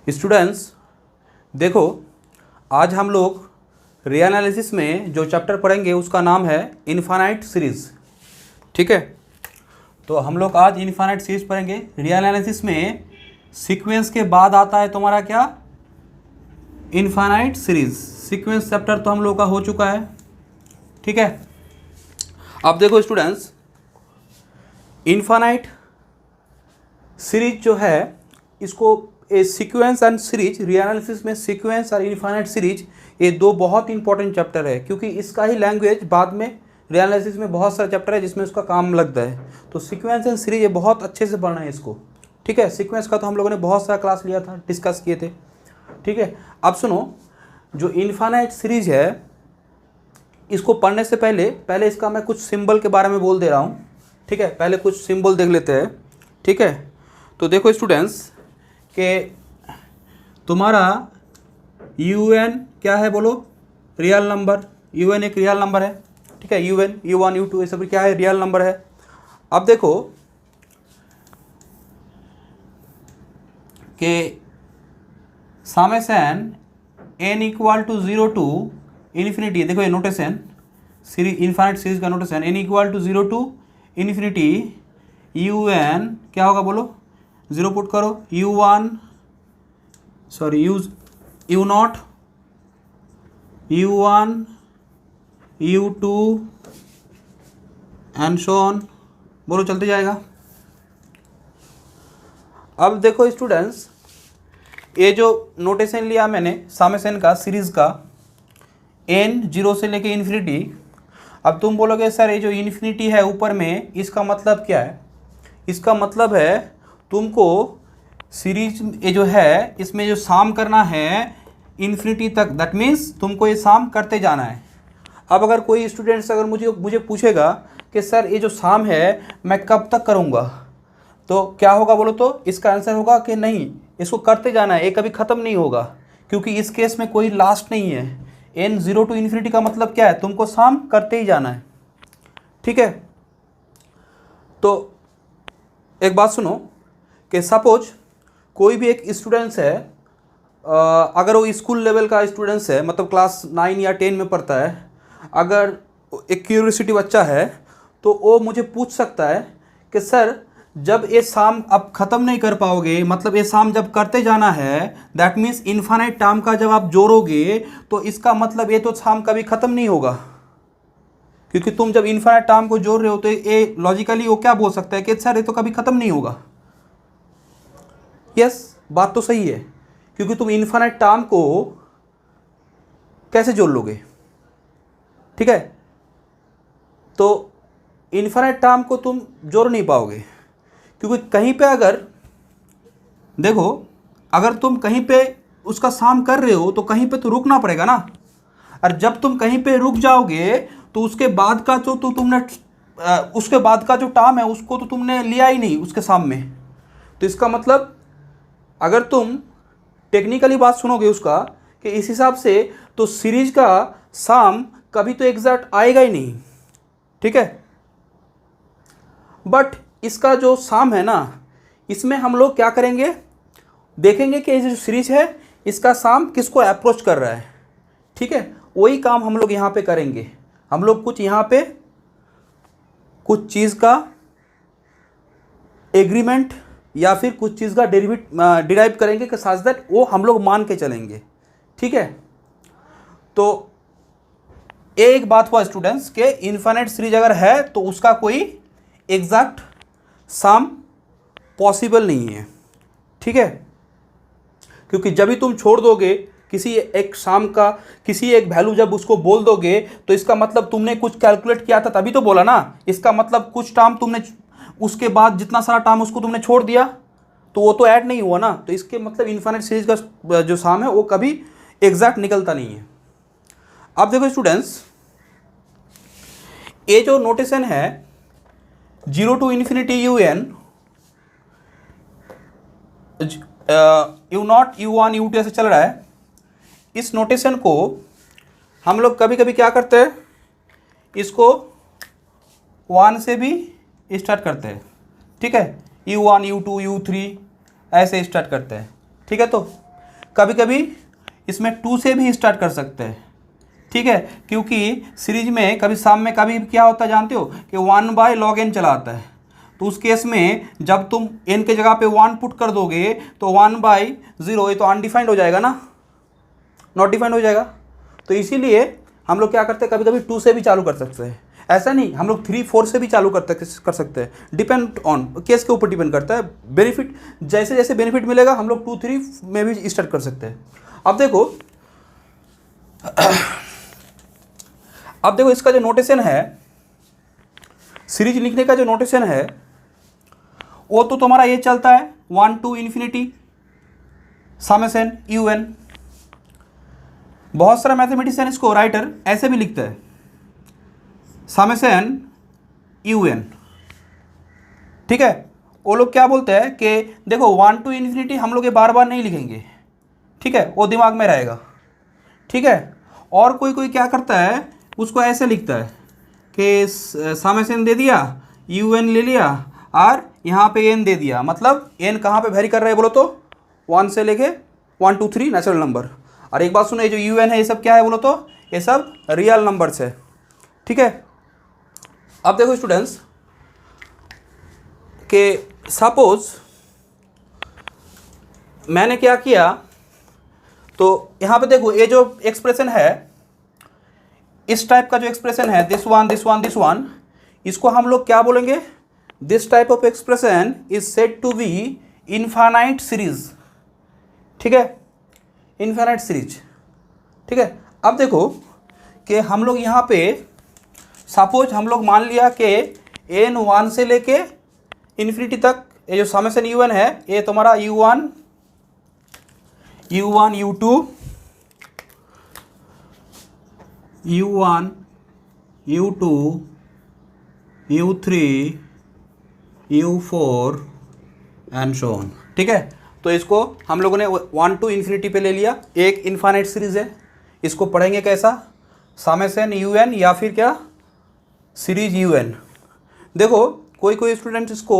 Students देखो, आज हम लोग रीएनालिसिस में जो चैप्टर पढ़ेंगे उसका नाम है इनफाइनाइट सीरीज। ठीक है, तो हम लोग आज इनफाइनाइट सीरीज पढ़ेंगे। रीएनालिसिस में सीक्वेंस के बाद आता है तुम्हारा क्या, इनफाइनाइट सीरीज। सीक्वेंस चैप्टर तो हम लोग का हो चुका है। ठीक है, अब देखो स्टूडेंट्स, इनफाइनाइट सीरीज जो है इसको सीक्वेंस एंड सीरीज, रीएनालिसिस में सीक्वेंस और इनफाइनाइट सीरीज ये दो बहुत इंपॉर्टेंट चैप्टर है, क्योंकि इसका ही लैंग्वेज बाद में रीएनालिसिस में बहुत सारे चैप्टर है जिसमें उसका काम लगता है। तो सीक्वेंस एंड सीरीज ये बहुत अच्छे से पढ़ना है इसको। ठीक है, सीक्वेंस का तो हम लोगों ने बहुत सारा क्लास लिया था, डिस्कस किए थे। ठीक है, अब सुनो, जो इनफाइनाइट सीरीज है इसको पढ़ने से पहले इसका मैं कुछ सिंबल के बारे में बोल दे रहा हूँ। ठीक है, पहले कुछ सिंबल देख लेते हैं। ठीक है, तो देखो स्टूडेंट्स कि तुम्हारा UN क्या है बोलो, रियल नंबर। UN एक रियल नंबर है। ठीक है, UN, U1, U2 ये सब क्या है, रियल नंबर है। अब देखो कि summation n equal to 0 to infinity, देखो ये नोटेशन सीरीज, इनफाइनाइट सीरीज का notation, n equal to 0 to infinity UN क्या होगा बोलो, 0 पुट करो, U1 sorry U0, U1, U2 and so on, बोलो चलते जाएगा। अब देखो स्टूडेंट्स, ये जो नोटेशन लिया मैंने समेशन का, सीरीज का, n 0 से लेके इन्फिनिटी। अब तुम बोलोगे सर ये जो इन्फिनिटी है ऊपर में, इसका मतलब क्या है? इसका मतलब है तुमको सीरीज ये जो है इसमें जो साम करना है इन्फिनिटी तक, दैट मीन्स तुमको ये साम करते जाना है। अब अगर कोई स्टूडेंट्स अगर मुझे पूछेगा कि सर ये जो साम है मैं कब तक करूँगा, तो क्या होगा बोलो, तो इसका आंसर होगा कि नहीं, इसको करते जाना है, ये कभी ख़त्म नहीं होगा, क्योंकि इस केस में कोई लास्ट नहीं है। n 0 टू इन्फिनिटी का मतलब क्या है, तुमको साम करते ही जाना है। ठीक है, तो एक बात सुनो कि सपोज कोई भी एक स्टूडेंट्स है, अगर वो स्कूल लेवल का स्टूडेंट्स है, मतलब क्लास 9 या 10 में पढ़ता है, अगर एक क्यूरियोसिटी बच्चा है तो वो मुझे पूछ सकता है कि सर जब ये साम अब ख़त्म नहीं कर पाओगे, मतलब ये साम जब करते जाना है, दैट मीन्स इनफाइनाइट टर्म का जब आप जोड़ोगे तो इसका मतलब ये तो साम कभी ख़त्म नहीं होगा, क्योंकि तुम जब इनफाइनाइट टर्म को जोड़ रहे हो तो ये लॉजिकली वो क्या बोल सकता है कि सर ये तो कभी ख़त्म नहीं होगा। यस, बात तो सही है, क्योंकि तुम इनफाइनाइट टर्म को कैसे जोड़ लोगे? ठीक है, तो इनफाइनाइट टर्म को तुम जोड़ नहीं पाओगे, क्योंकि कहीं पे अगर देखो, अगर तुम कहीं पे उसका साम कर रहे हो तो कहीं पे तो रुकना पड़ेगा ना, और जब तुम कहीं पे रुक जाओगे तो उसके बाद का जो तुमने उसके बाद का जो टर्म है उसको तो तुमने लिया ही नहीं उसके साम में। तो इसका मतलब अगर तुम टेक्निकली बात सुनोगे उसका कि इस हिसाब से तो सीरीज का साम कभी तो एग्जैक्ट आएगा ही नहीं। ठीक है, बट इसका जो साम है ना, इसमें हम लोग क्या करेंगे, देखेंगे कि ये जो सीरीज है इसका साम किसको अप्रोच कर रहा है। ठीक है, वही काम हम लोग यहाँ पे करेंगे। हम लोग कुछ यहाँ पे कुछ चीज़ का एग्रीमेंट या फिर कुछ चीज़ का डिराइव करेंगे कि सच दैट वो हम लोग मान के चलेंगे। ठीक है, तो एक बात हुआ स्टूडेंट्स के इनफाइनाइट सीरीज अगर है तो उसका कोई एग्जैक्ट साम पॉसिबल नहीं है। ठीक है, क्योंकि जब भी तुम छोड़ दोगे किसी एक साम का, किसी एक वैल्यू जब उसको बोल दोगे तो इसका मतलब तुमने कुछ कैलकुलेट किया था तभी तो बोला ना। इसका मतलब कुछ टर्म तुमने उसके बाद जितना सारा टर्म उसको तुमने छोड़ दिया तो वो तो ऐड नहीं हुआ ना। तो इसके मतलब इनफाइनाइट सीरीज का जो साम है वो कभी एग्जैक्ट निकलता नहीं है। अब देखो स्टूडेंट्स, ये जो नोटेशन है 0 to infinity UN, U0, U1, U2 ऐसे चल रहा है। इस नोटेशन को हम लोग कभी कभी क्या करते हैं, इसको 1 से भी स्टार्ट करते हैं। ठीक है, U1, U2, U3 ऐसे स्टार्ट करते हैं। ठीक है, तो कभी कभी इसमें 2 से भी स्टार्ट कर सकते हैं, ठीक है, क्योंकि सीरीज में कभी साम में कभी क्या होता है जानते हो कि 1/log n चला आता है। तो उस केस में जब तुम n के जगह पे 1 पुट कर दोगे तो 1/0 ये तो अनडिफाइंड हो जाएगा ना, नॉट डिफाइंड हो जाएगा। तो इसीलिए हम लोग क्या करते हैं, कभी कभी 2 से भी चालू कर सकते हैं, ऐसा नहीं हम लोग 3, 4 से भी चालू कर सकते हैं, डिपेंड ऑन केस के ऊपर डिपेंड करता है। बेनिफिट जैसे जैसे बेनिफिट मिलेगा हम लोग 2, 3 में भी स्टार्ट कर सकते हैं। अब देखो इसका जो नोटेशन है, सीरीज लिखने का जो नोटेशन है वो तो तुम्हारा ये चलता है 1 to infinity समेशन un। बहुत सारा मैथमेटिशियन इसको राइटर ऐसे भी लिखता है समेशन un, ठीक है। वो लोग क्या बोलते हैं कि देखो 1 to infinity हम लोग ये बार बार नहीं लिखेंगे, ठीक है, वो दिमाग में रहेगा, ठीक है। और कोई क्या करता है उसको ऐसे लिखता है कि समेशन दे दिया un ले लिया और यहाँ पे n दे दिया, मतलब n कहाँ पे वेरी कर रहा है बोलो तो 1 से लेके 1, 2, 3 नेचुरल नंबर। और एक बात सुनो, ये जो un है ये सब क्या है बोलो तो ये सब रियल नंबर्स है, ठीक है। अब देखो स्टूडेंट्स कि सपोज मैंने क्या किया, तो यहाँ पे देखो ये जो एक्सप्रेशन है, इस टाइप का जो एक्सप्रेशन है दिस वन, इसको हम लोग क्या बोलेंगे, this type of expression is said to be infinite series, ठीक है, इनफाइनाइट सीरीज, ठीक है। अब देखो कि हम लोग यहाँ पे सपोज हम लोग मान लिया कि n 1 से लेके इन्फिनिटी तक ये जो समेशन un है ये तुम्हारा u1 u2 u1 u2 u3 u4 and so on, ठीक है। तो इसको हम लोगों ने 1 to infinity पे ले लिया, एक इनफाइनाइट सीरीज है, इसको पढ़ेंगे कैसा, समेशन un या फिर क्या सीरीज un। देखो कोई स्टूडेंट इसको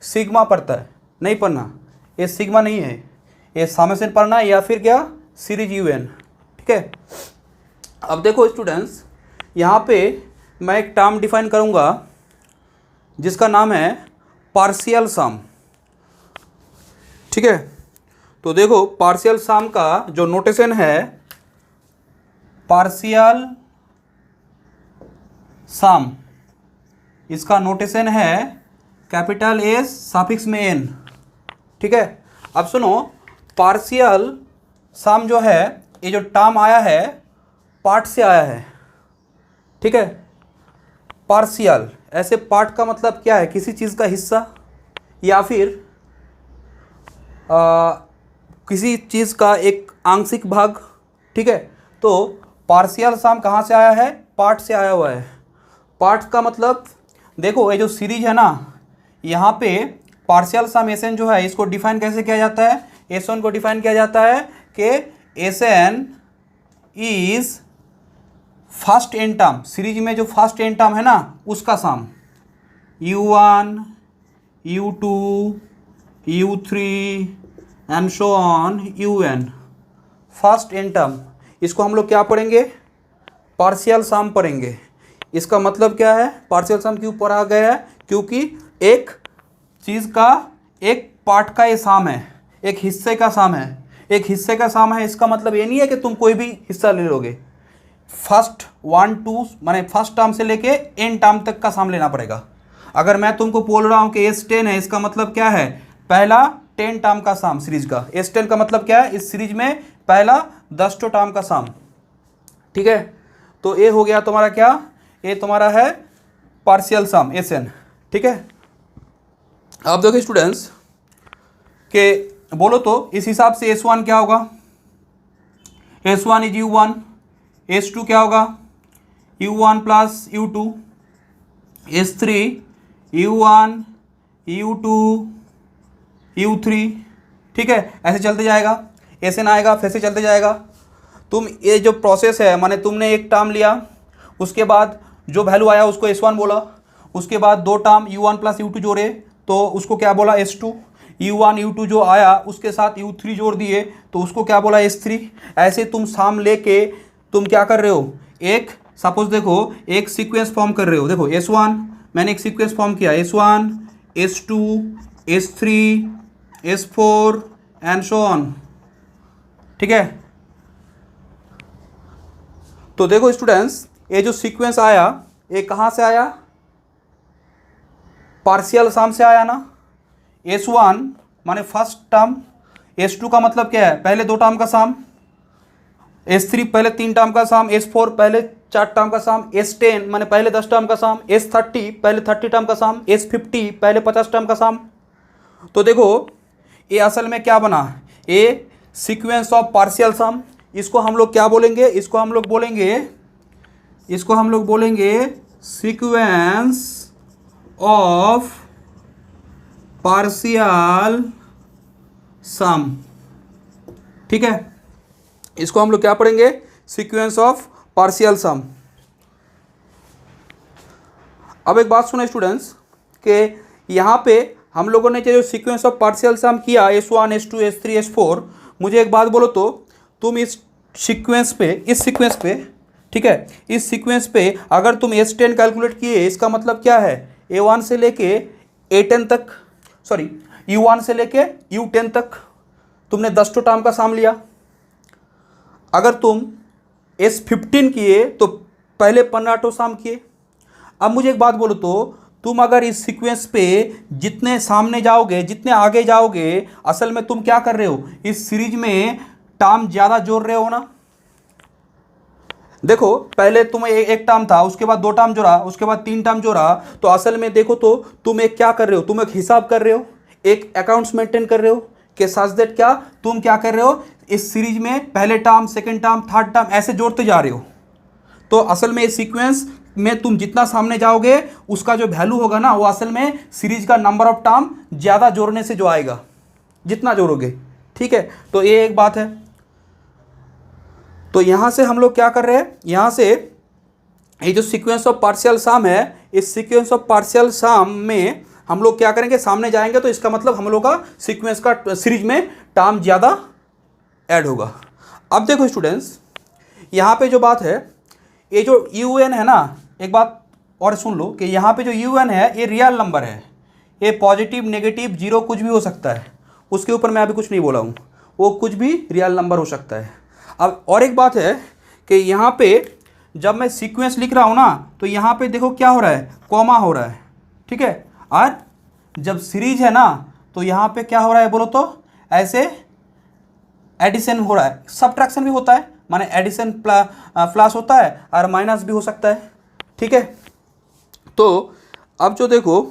सिग्मा पढ़ता है, नहीं पढ़ना, ये सिग्मा नहीं है, ये समेशन पढ़ना है या फिर क्या सीरीज un, ठीक है। अब देखो स्टूडेंट्स यहाँ पे मैं एक टर्म डिफाइन करूँगा जिसका नाम है पार्शियल सम, ठीक है। तो देखो पार्शियल सम का जो नोटेशन है, पार्शियल सम इसका नोटेशन है कैपिटल एस सफिक्स में n, ठीक है। अब सुनो पार्शियल सम जो है ये जो टर्म आया है पार्ट से आया है, ठीक है। पार्शियल ऐसे पार्ट का मतलब क्या है, किसी चीज़ का हिस्सा या फिर किसी चीज़ का एक आंशिक भाग, ठीक है। तो पार्शियल सम कहाँ से आया है, पार्ट से आया हुआ है। पार्ट का मतलब देखो ये जो सीरीज है ना, यहाँ पे पार्शियल सम एस एन जो है इसको डिफाइन कैसे किया जाता है, एस वन को डिफाइन किया जाता है कि S N is first N term, series में जो फर्स्ट एन टर्म है ना उसका sum, u1 u2 u3 and so on un, first N term, इसको हम लोग क्या पढ़ेंगे, पार्शियल सम पढ़ेंगे। इसका मतलब क्या है, पार्शियल सम क्यों पढ़ा गया है, क्योंकि एक चीज़ का एक पार्ट का ये सम है, एक हिस्से का सम है, एक हिस्से का सम है। इसका मतलब ये नहीं है कि तुम कोई भी हिस्सा ले लोगे, फर्स्ट 1 2 माने फर्स्ट टर्म से लेके एन टर्म तक का सम लेना पड़ेगा। अगर मैं तुमको बोल रहा हूँ कि S10 है, इसका मतलब क्या है, पहला 10 टर्म का सम सीरीज का। S10 का मतलब क्या है, इस सीरीज में पहला 10 टर्म का सम, ठीक है। तो ये हो गया तुम्हारा क्या, ये तुम्हारा है पार्शियल सम Sn, ठीक है। अब देखो स्टूडेंट्स के बोलो तो इस हिसाब से S1 क्या होगा, S1 इज U1, S2 क्या होगा U1 plus U2, S3 U1 U2 U3, ठीक है। ऐसे चलते जाएगा, Sn आएगा फिर से चलते जाएगा। तुम ये जो प्रोसेस है माने तुमने एक टर्म लिया, उसके बाद जो वैल्यू आया उसको S1 बोला, उसके बाद 2 टर्म U1 प्लस U2 जोड़े तो उसको क्या बोला S2, U1 U2 जो आया उसके साथ U3 जोड़ दिए तो उसको क्या बोला S3। ऐसे तुम साम लेके तुम क्या कर रहे हो, एक सपोज देखो एक सीक्वेंस फॉर्म कर रहे हो। देखो S1 मैंने एक सीक्वेंस फॉर्म किया, S1 S2 S3 S4 and so on, ठीक है। तो देखो स्टूडेंट्स ये जो सीक्वेंस आया ये कहाँ से आया, पार्शियल सम से आया ना। S1 माने फर्स्ट टर्म, S2 का मतलब क्या है, पहले 2 टर्म का सम, S3 पहले 3 टर्म का सम, S4 पहले 4 टर्म का सम, S10 माने पहले 10 टर्म का सम, S30 पहले 30 टर्म का सम, S50 पहले 50 टर्म का सम। तो देखो ये असल में क्या बना, ये सीक्वेंस ऑफ पार्शियल सम। इसको हम लोग क्या बोलेंगे, इसको हम लोग बोलेंगे सीक्वेंस ऑफ पार्शियल सम, ठीक है। इसको हम लोग क्या पढ़ेंगे, सीक्वेंस ऑफ पार्शियल सम। अब एक बात सुनो स्टूडेंट्स कि यहाँ पे हम लोगों ने जो सीक्वेंस ऑफ पार्शियल सम किया S1 S2 S3 S4, मुझे एक बात बोलो तो तुम इस सीक्वेंस पे ठीक है, इस सीक्वेंस पे अगर तुम S10 कैलकुलेट किए इसका मतलब क्या है, A1 से लेके A10 तक, सॉरी U1 से लेके U10 तक तुमने 10 टर्म का सम लिया। अगर तुम S15 किए तो पहले 15 सम किए। अब मुझे एक बात बोलो तो तुम अगर इस सीक्वेंस पे जितने सामने जाओगे, जितने आगे जाओगे, असल में तुम क्या कर रहे हो, इस सीरीज में टर्म ज़्यादा जोड़ रहे हो ना। देखो पहले तुम एक टर्म था, उसके बाद 2 टर्म जोड़ा, उसके बाद 3 टर्म जोड़ा, तो असल में देखो तो तुम एक क्या कर रहे हो, तुम एक हिसाब कर रहे हो, एक अकाउंट्स मेंटेन कर रहे हो कि सच दैट क्या तुम क्या कर रहे हो, इस सीरीज में पहले term second term third term ऐसे जोड़ते जा रहे हो। तो असल में इस सीक्वेंस में तुम जितना सामने जाओगे उसका जो वैल्यू होगा ना वो असल में सीरीज का नंबर ऑफ टर्म ज़्यादा जोड़ने से जो आएगा, जितना जोड़ोगे, ठीक है। तो ये एक बात है। तो यहाँ से हम लोग क्या कर रहे हैं, यहाँ से ये जो सीक्वेंस ऑफ पार्शियल सम है, इस सीक्वेंस ऑफ पार्शियल सम में हम लोग क्या करेंगे, सामने जाएंगे तो इसका मतलब हम लोग का सीक्वेंस का सीरीज में टर्म ज़्यादा ऐड होगा। अब देखो स्टूडेंट्स यहाँ पे जो बात है, ये जो UN है ना, एक बात और सुन लो कि यहाँ पे जो UN है ये रियल नंबर है, ये पॉजिटिव नेगेटिव जीरो कुछ भी हो सकता है, उसके ऊपर मैं अभी कुछ नहीं बोला हूँ, वो कुछ भी रियल नंबर हो सकता है। अब और एक बात है कि यहाँ पे जब मैं सीक्वेंस लिख रहा हूँ ना तो यहाँ पे देखो क्या हो रहा है, कॉमा हो रहा है, ठीक है। और जब सीरीज है ना तो यहाँ पे क्या हो रहा है बोलो तो, ऐसे एडिशन हो रहा है, सब्ट्रैक्शन भी होता है, माने एडिशन प्लस होता है और माइनस भी हो सकता है, ठीक है। तो अब जो देखो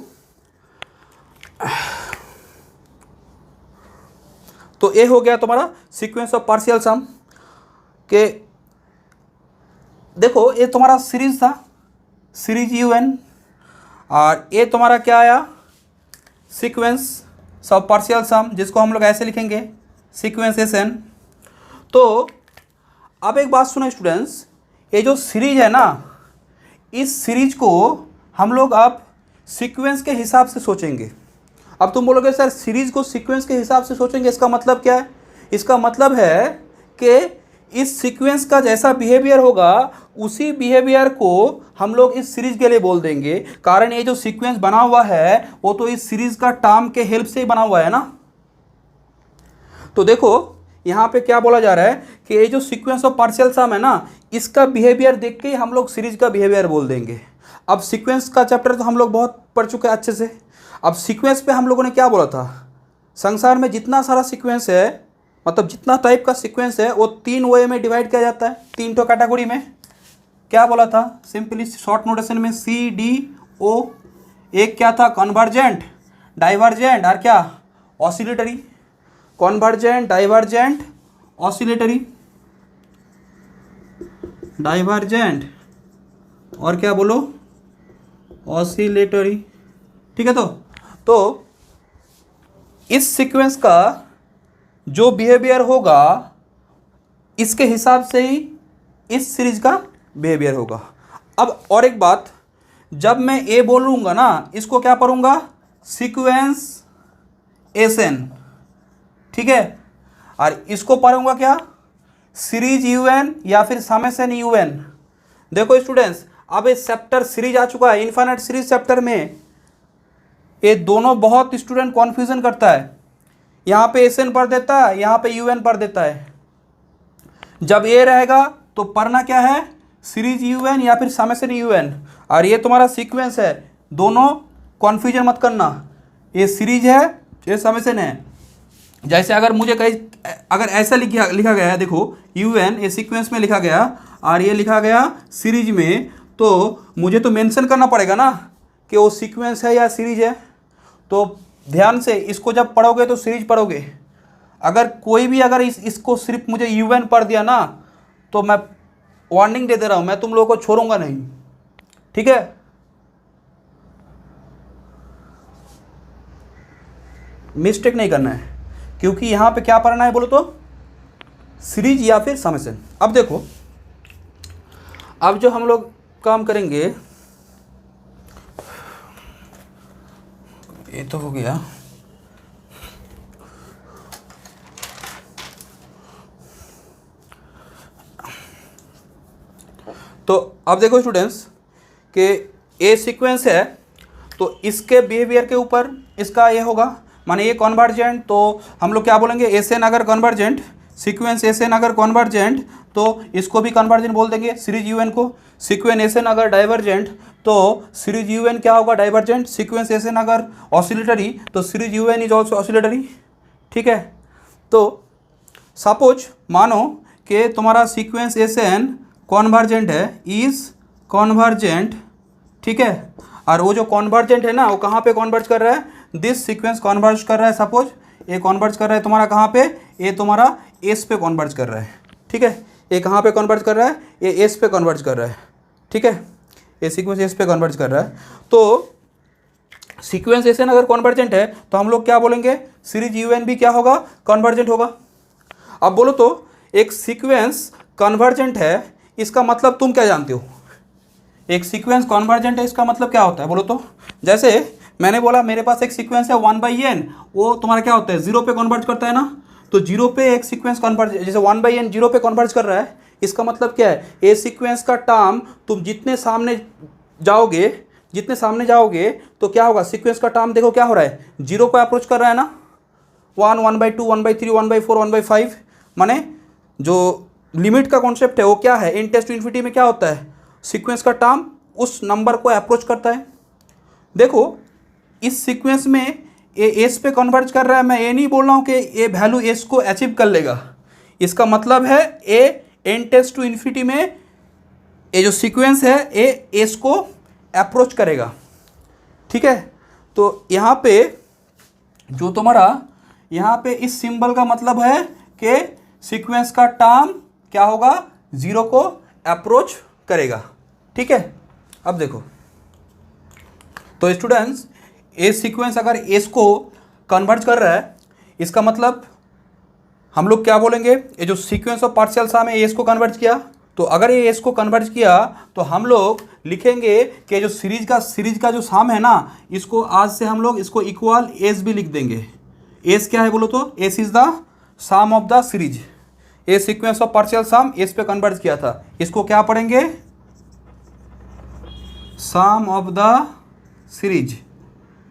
तो ये हो गया तुम्हारा सीक्वेंस ऑफ पार्शियल सम के। देखो ये तुम्हारा सीरीज था, सीरीज UN, और ये तुम्हारा क्या आया, सीक्वेंस ऑफ पार्शियल सम, जिसको हम लोग ऐसे लिखेंगे सीक्वेंस SN। तो अब एक बात सुनो स्टूडेंट्स, ये जो सीरीज है ना, इस सीरीज को हम लोग अब सीक्वेंस के हिसाब से सोचेंगे। अब तुम बोलोगे सर सीरीज को सीक्वेंस के हिसाब से सोचेंगे, इसका मतलब क्या है, इसका मतलब है कि इस सीक्वेंस का जैसा बिहेवियर होगा उसी बिहेवियर को हम लोग इस सीरीज के लिए बोल देंगे। कारण ये जो सीक्वेंस बना हुआ है वो तो इस सीरीज का टर्म के हेल्प से ही बना हुआ है ना। तो देखो यहाँ पे क्या बोला जा रहा है कि ये जो सीक्वेंस ऑफ पार्शियल सम है ना, इसका बिहेवियर देख के हम लोग सीरीज का बिहेवियर बोल देंगे। अब सीक्वेंस का चैप्टर तो हम लोग बहुत पढ़ चुके हैं अच्छे से। अब सीक्वेंस पे हम लोगों ने क्या बोला था, संसार में जितना सारा सीक्वेंस है, मतलब जितना टाइप का सीक्वेंस है, वो 3 वे में डिवाइड किया जाता है, 3 कैटेगरी में। क्या बोला था, सिंपली शॉर्ट नोटेशन में CDO। एक क्या था, कन्वर्जेंट, डाइवर्जेंट और क्या, oscillatory. Convergent, divergent, oscillatory, divergent और क्या बोलो, ऑसिलेटरी, ठीक है। तो इस सीक्वेंस का जो बिहेवियर होगा इसके हिसाब से ही इस सीरीज का बिहेवियर होगा। अब और एक बात, जब मैं ए बोलूँगा ना, इसको क्या पढ़ूंगा, सीक्वेंस एस एन, ठीक है। और इसको पढ़ूंगा क्या, सीरीज यू एन या फिर समेशन यू एन। देखो स्टूडेंट्स, अब ये चैप्टर सीरीज आ चुका है, इनफाइनाइट सीरीज चैप्टर में ये दोनों बहुत स्टूडेंट कॉन्फ्यूजन करता है। यहाँ पे एस एन पढ़ देता है, यहाँ पे यू एन पढ़ देता है। जब ये रहेगा तो पढ़ना क्या है, सीरीज यू एन या फिर समेशन यू एन। और ये तुम्हारा सीक्वेंस है, दोनों कॉन्फ्यूजन मत करना, ये सीरीज है ये समेशन है। जैसे अगर मुझे कहीं अगर ऐसा लिखा गया है, देखो यू एन ये सीक्वेंस में लिखा गया और ये लिखा गया सीरीज में, तो मुझे तो मेंशन करना पड़ेगा ना कि वो सीक्वेंस है या सीरीज है। तो ध्यान से इसको जब पढ़ोगे तो सीरीज पढ़ोगे। अगर कोई भी अगर इसको सिर्फ मुझे यू एन पढ़ दिया ना, तो मैं वार्निंग दे दे रहा हूँ, मैं तुम लोगों को छोड़ूंगा नहीं, ठीक है। मिस्टेक नहीं करना है, क्योंकि यहाँ पे क्या पढ़ना है बोलो तो, सीरीज या फिर समेशन। अब देखो, अब जो हम लोग काम करेंगे, ये तो हो गया। तो अब देखो स्टूडेंट्स कि ए सीक्वेंस है, तो इसके बिहेवियर के ऊपर इसका ये होगा, माने ये कॉन्वर्जेंट, तो हम लोग क्या बोलेंगे, एस एन अगर कॉन्वर्जेंट, सीक्वेंस एस एन अगर कॉन्वर्जेंट तो इसको भी कन्वर्जेंट बोल देंगे सीरीज यू एन को। सीक्वेंस एस एन अगर डाइवर्जेंट तो सीरीज यू एन क्या होगा, डाइवर्जेंट। सीक्वेंस एस एन अगर ऑसिलेटरी तो series U N is also oscillatory, ठीक है। तो सपोज मानो कि तुम्हारा सीक्वेंस एस एन कॉन्वर्जेंट है, इज कॉन्वर्जेंट, ठीक है। और वो जो कॉन्वर्जेंट है ना, वो कहाँ पे कॉन्वर्ज कर रहा है, दिस सीक्वेंस कॉन्वर्ज कर रहा है। सपोज ये कॉन्वर्ज कर रहा है तुम्हारा कहाँ पे, ये तुम्हारा एस पे कॉन्वर्ज कर रहा है, ठीक है। ये कहाँ पे कॉन्वर्ज कर रहा है, ये एस पे कॉन्वर्ज कर रहा है, ठीक है। ये सीक्वेंस एस पे कॉन्वर्ज कर रहा है। तो सीक्वेंस एस एन अगर कॉन्वर्जेंट है तो हम लोग क्या बोलेंगे, सीरीज यू एन भी क्या होगा, कॉन्वर्जेंट होगा। अब बोलो तो एक सीक्वेंस कन्वर्जेंट है, इसका मतलब तुम क्या जानते हो, एक सीक्वेंस कॉन्वर्जेंट है इसका मतलब क्या होता है बोलो तो। जैसे मैंने बोला मेरे पास एक सीक्वेंस है 1/n, वो तुम्हारा क्या होता है, जीरो पे कन्वर्ज करता है ना। तो जीरो पे एक सीक्वेंस कन्वर्ज, जैसे 1/n जीरो पे कन्वर्ज कर रहा है, इसका मतलब क्या है, ए सीक्वेंस का टर्म तुम जितने सामने जाओगे तो क्या होगा, सीक्वेंस का टर्म देखो क्या हो रहा है, जीरो को अप्रोच कर रहा है ना। 1, 1/2, 1/3, 1/4, 1/5, माने जो लिमिट का कॉन्सेप्ट है वो क्या है, इन टेस्ट टू इन्फिनिटी में क्या होता है, सीक्वेंस का टर्म उस नंबर को अप्रोच करता है। देखो इस सीक्वेंस में ये एस पे कन्वर्ज कर रहा है, मैं ये नहीं बोल रहा हूँ कि ये वैल्यू एस को अचीव कर लेगा। इसका मतलब है A N test to infinity में ये जो सीक्वेंस है ये एस को अप्रोच करेगा, ठीक है। तो यहाँ पे जो तुम्हारा यहाँ पे इस सिंबल का मतलब है कि सीक्वेंस का टर्म क्या होगा, जीरो को अप्रोच करेगा, ठीक है। अब देखो तो स्टूडेंट्स, ए सीक्वेंस अगर एस को कन्वर्ज कर रहा है, इसका मतलब हम लोग क्या बोलेंगे, ये जो सीक्वेंस ऑफ पार्शियल सम है एस को कन्वर्ज किया। तो अगर ये एस को कन्वर्ज किया तो हम लोग लिखेंगे कि जो सीरीज का जो सम है ना, इसको आज से हम लोग इसको इक्वल एस भी लिख देंगे। एस क्या है बोलो तो, S is the sum of the series. A sequence of partial sum S पे कन्वर्ज किया था, इसको क्या पढ़ेंगे, सम ऑफ द सीरीज,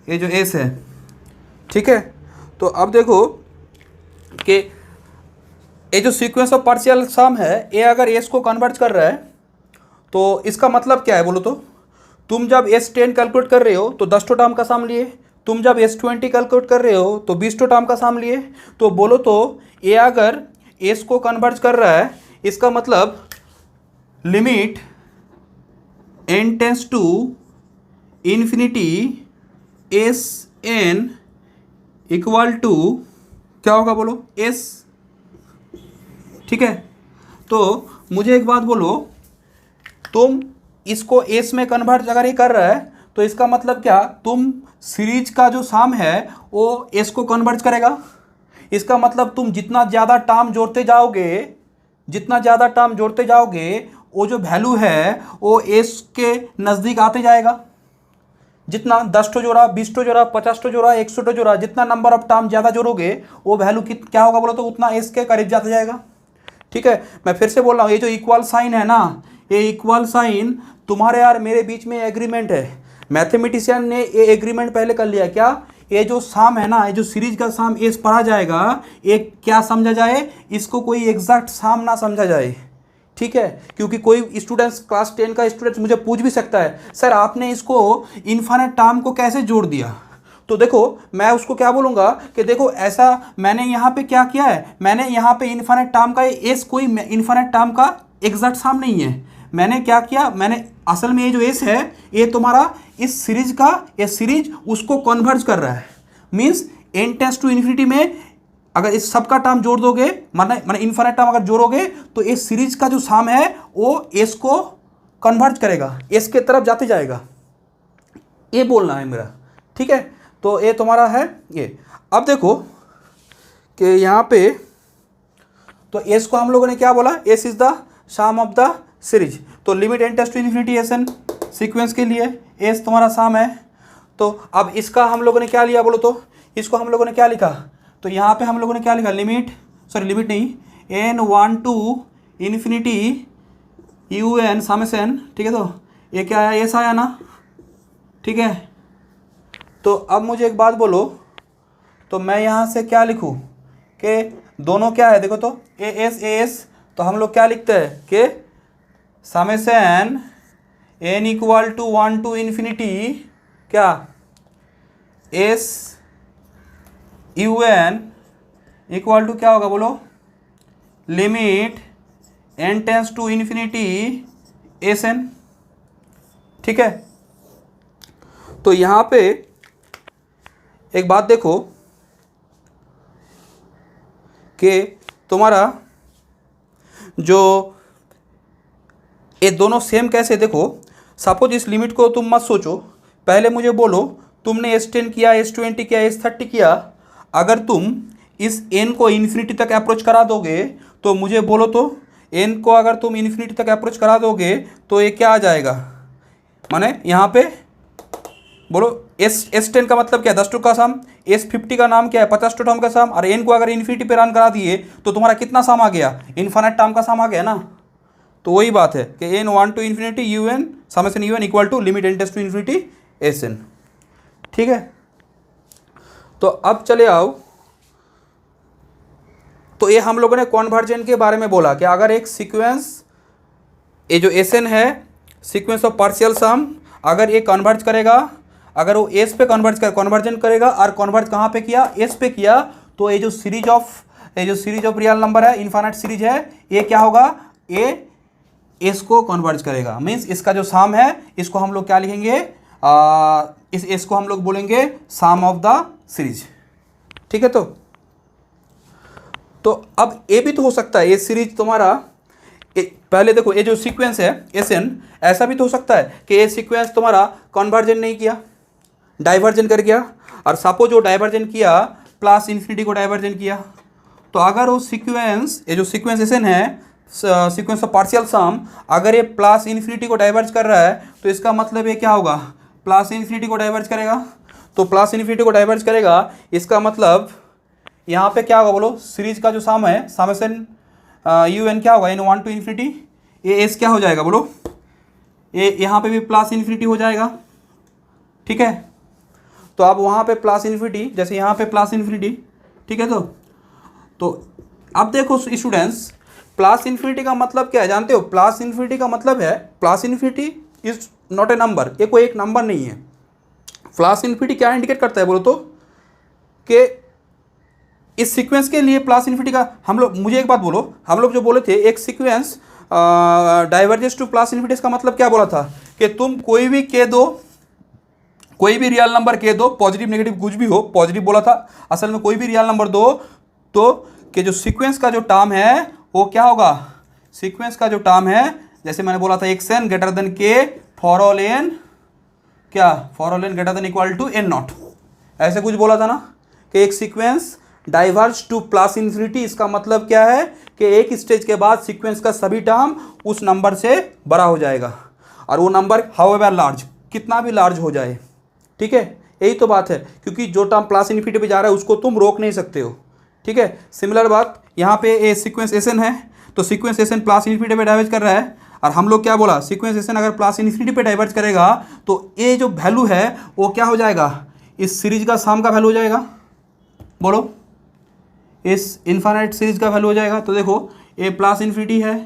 ये जो एस है, ठीक है। तो अब देखो कि ये जो सीक्वेंस ऑफ पार्शियल सम है ये अगर एस को कन्वर्ट कर रहा है तो इसका मतलब क्या है बोलो तो, तुम जब S10 कैलकुलेट कर रहे हो तो 10 टर्म का सम लिए, तुम जब S20 कैलकुलेट कर रहे हो तो 20 टर्म का सम लिए। तो बोलो तो ये अगर एस को कन्वर्ट कर रहा है, इसका मतलब limit n tends to infinity S n equal to क्या होगा बोलो, एस, ठीक है। तो मुझे एक बात बोलो, तुम इसको एस में कन्वर्ट अगर ये कर रहा है तो इसका मतलब क्या, तुम सीरीज का जो सम है वो एस को कन्वर्ट करेगा। इसका मतलब तुम जितना ज़्यादा टर्म जोड़ते जाओगे वो जो वैल्यू है वो एस के नज़दीक आते जाएगा, जितना 10 ठो जोड़ा, 20 ठो जोड़ा, 50 ठो जोड़ा, 100 ठो जोड़ा, जितना नंबर ऑफ टर्म ज़्यादा जोड़ोगे वो वैल्यू क्या होगा बोलो तो उतना एस के करीब जाता जाएगा। ठीक है, मैं फिर से बोल रहा हूँ, ये जो इक्वल साइन है ना, ये इक्वल साइन तुम्हारे यार मेरे बीच में एग्रीमेंट है। मैथमेटिशियन ने ये एग्रीमेंट पहले कर लिया। क्या? ये जो साम है ना, ये जो सीरीज का साम एस पढ़ा जाएगा, एक क्या समझा जाए, इसको कोई एग्जैक्ट साम ना समझा जाए। ठीक है, क्योंकि कोई स्टूडेंट्स क्लास 10 का स्टूडेंट मुझे पूछ भी सकता है, सर आपने इसको इन्फिनिट टर्म को कैसे जोड़ दिया? तो देखो मैं उसको क्या बोलूँगा कि देखो ऐसा मैंने यहाँ पे क्या किया है, मैंने यहाँ पे इन्फिनिट टर्म का एस कोई इन्फिनिट टर्म का एग्जैक्ट साम नहीं है। मैंने क्या किया, मैंने असल में ये जो एस है ये तुम्हारा इस सीरीज का, ये सीरीज उसको कन्वर्ज कर रहा है। Means n tends to infinity में अगर इस सब का टर्म जोड़ दोगे, माने इन्फिनिट टर्म अगर जोड़ोगे तो इस सीरीज का जो साम है वो एस को कन्वर्ज करेगा, एस के तरफ जाते जाएगा, ये बोलना है मेरा। ठीक है, तो ये तुम्हारा है ये। अब देखो कि यहाँ पे तो एस को हम लोगों ने क्या बोला, S is the sum of the series. तो limit N tends to infinity S n sequence के लिए एस तुम्हारा साम है। तो अब इसका हम लोगों ने क्या लिया बोलो तो, इसको हम लोगों ने क्या लिखा, तो यहाँ पे हम लोगों ने क्या लिखा, लिमिट नहीं, n 1 to infinity u n summation. ठीक है, तो ये क्या आया, एस आया ना। ठीक है, तो अब मुझे एक बात बोलो, तो मैं यहाँ से क्या लिखूँ कि दोनों क्या है, देखो तो ए एस, तो हम लोग क्या लिखते हैं कि summation N equal to 1 to infinity क्या S U N equal to क्या होगा बोलो, limit N tends to infinity S N. ठीक है, तो यहाँ पे एक बात देखो कि तुम्हारा जो ये दोनों सेम कैसे, देखो सपोज इस लिमिट को तुम मत सोचो, पहले मुझे बोलो तुमने S10 किया, S20 किया, S30 किया, अगर तुम इस n को इन्फिनिटी तक अप्रोच करा दोगे तो मुझे बोलो तो n को अगर तुम इन्फिनिटी तक अप्रोच करा दोगे तो ये क्या आ जाएगा, माने यहाँ पे बोलो S10 का मतलब क्या है, 10 टू का सम, S50 का नाम क्या है, 50 टू टर्म का सम, और n को अगर इन्फिनिटी पे रन करा दिए तो तुम्हारा कितना सम आ गया, इन्फिनिट टर्म का सम आ गया ना। तो वही बात है कि n 1 to infinity u n summation u N equal to limit N tends to infinity S N. ठीक है, तो अब चले आओ, तो ये हम लोगों ने कॉन्वर्जन के बारे में बोला कि अगर एक सीक्वेंस, ये जो एस एन है सीक्वेंस ऑफ पार्शियल सम, अगर ये कन्वर्ज करेगा, अगर वो एस पे कन्वर्जन करेगा, और कन्वर्ज कहाँ पे किया, एस पे किया, तो ये जो सीरीज ऑफ रियल नंबर है, इन्फिनिट सीरीज है, ये क्या होगा, ये एस को कन्वर्ज करेगा। मीन्स इसका जो साम है इसको हम लोग क्या लिखेंगे, इस एस को हम लोग बोलेंगे साम ऑफ द सीरीज। ठीक है, तो अब ये भी तो हो सकता है, ये सीरीज तुम्हारा पहले देखो ये जो सीक्वेंस है एस एन, ऐसा भी तो हो सकता है कि ये सीक्वेंस तुम्हारा कन्वर्जन नहीं किया, डाइवर्जन कर गया, और सपोज जो डाइवर्जन किया प्लस इन्फिनिटी को डाइवर्जन किया, तो अगर वो सीक्वेंस, ये जो सीक्वेंस एस एन है सीक्वेंस ऑफ पार्शियल सम, अगर ये प्लस इन्फिनिटी को डाइवर्ज कर रहा है तो इसका मतलब ये क्या होगा, प्लस इन्फिनिटी को डाइवर्ज करेगा। तो प्लस इन्फिनिटी को डाइवर्ज करेगा, इसका मतलब यहाँ पे क्या होगा बोलो, सीरीज का जो साम है समेशन यू एन क्या होगा, एन 1 टू इन्फिनिटी, ये एस क्या हो जाएगा बोलो, ये यहाँ पे भी प्लस इन्फिनिटी हो जाएगा। ठीक है, तो अब वहाँ पे प्लस इन्फिनिटी, जैसे यहाँ पे प्लस इन्फिनिटी। ठीक है, तो अब देखो स्टूडेंट्स, प्लस इन्फिनिटी का मतलब क्या है जानते हो, प्लस इन्फिनिटी का मतलब है, plus infinity is not a number, ये कोई एक नंबर नहीं है। प्लस इन्फिनिटी क्या इंडिकेट करता है बोलो तो, कि इस सीक्वेंस के लिए प्लस इन्फिनिटी का हम लोग, मुझे एक बात बोलो, हम लोग जो बोले थे एक sequence divergence to plus infinity का मतलब क्या बोला था कि तुम कोई भी के दो, कोई भी रियल नंबर के दो, पॉजिटिव नेगेटिव कुछ भी हो, पॉजिटिव बोला था, असल में कोई भी रियल नंबर दो, तो कि जो सीक्वेंस का जो टर्म है वो क्या होगा, सीक्वेंस का जो टर्म है, जैसे मैंने बोला था x n greater than k for all n, क्या for all n greater than equal to n not, ऐसे कुछ बोला था ना, कि एक sequence diverge to plus infinity, इसका मतलब क्या है कि एक स्टेज के बाद सीक्वेंस का सभी टर्म उस नंबर से बड़ा हो जाएगा, और वो नंबर हाउएवर लार्ज, कितना भी लार्ज हो जाए। ठीक है, यही तो बात है, क्योंकि जो टर्म प्लस इन्फिनिटी पे जा रहा है उसको तुम रोक नहीं सकते हो। ठीक है, सिमिलर बात यहाँ पे ए सीक्वेंस एसन है, तो सीक्वेंस एसन प्लस इन्फिनिटी पे डाइवर्ज कर रहा है, और हम लोग क्या बोला, सीक्वेंस एसन अगर प्लस इन्फिनिटी पे डाइवर्ज करेगा तो ये जो वैल्यू है वो क्या हो जाएगा, इस सीरीज का सम का वैल्यू हो जाएगा। बोलो, इस इन्फाइनाइट सीरीज का वैल्यू हो जाएगा। तो देखो ए प्लस इन्फिनिटी है,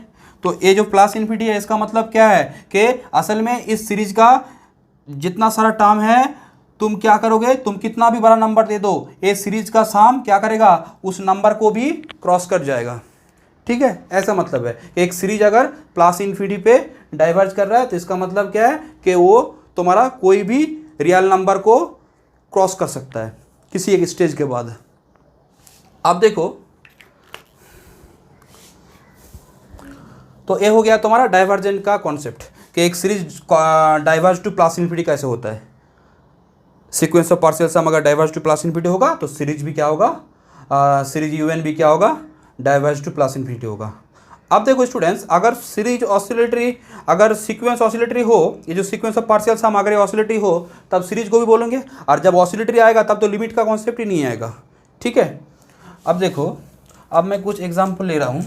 तो ए जो प्लस इन्फिनिटी है इसका मतलब क्या है कि असल में इस सीरीज का जितना सारा टर्म है तुम क्या करोगे, तुम कितना भी बड़ा नंबर दे दो, ए सीरीज का सम क्या करेगा, उस नंबर को भी क्रॉस कर जाएगा। ठीक है, ऐसा मतलब है कि एक सीरीज अगर प्लस इन्फिनिटी पे डाइवर्ज कर रहा है तो इसका मतलब क्या है कि वो तुम्हारा कोई भी रियल नंबर को क्रॉस कर सकता है किसी एक स्टेज के बाद। अब देखो, तो ये हो गया तुम्हारा डाइवर्जेंट का कॉन्सेप्ट कि एक series diverge to plus infinity कैसे होता है। सीक्वेंस ऑफ पार्शियल सम अगर डाइवर्ज टू प्लस इन्फिनिटी होगा तो सीरीज भी क्या होगा, सीरीज यूएन भी क्या होगा, डाइवर्ज टू प्लस इन्फिनिटी होगा। अब देखो स्टूडेंट्स, अगर सीरीज ऑसिलेटरी, अगर सीक्वेंस ऑसिलेटरी हो, ये जो सीक्वेंस ऑफ पार्शियल सम अगर ऑसिलेटरी हो तब सीरीज को भी बोलेंगे, और जब ऑसिलेटरी आएगा तब तो लिमिट का कॉन्सेप्ट ही नहीं आएगा। ठीक है, अब देखो, अब मैं कुछ एग्जाम्पल ले रहा हूँ।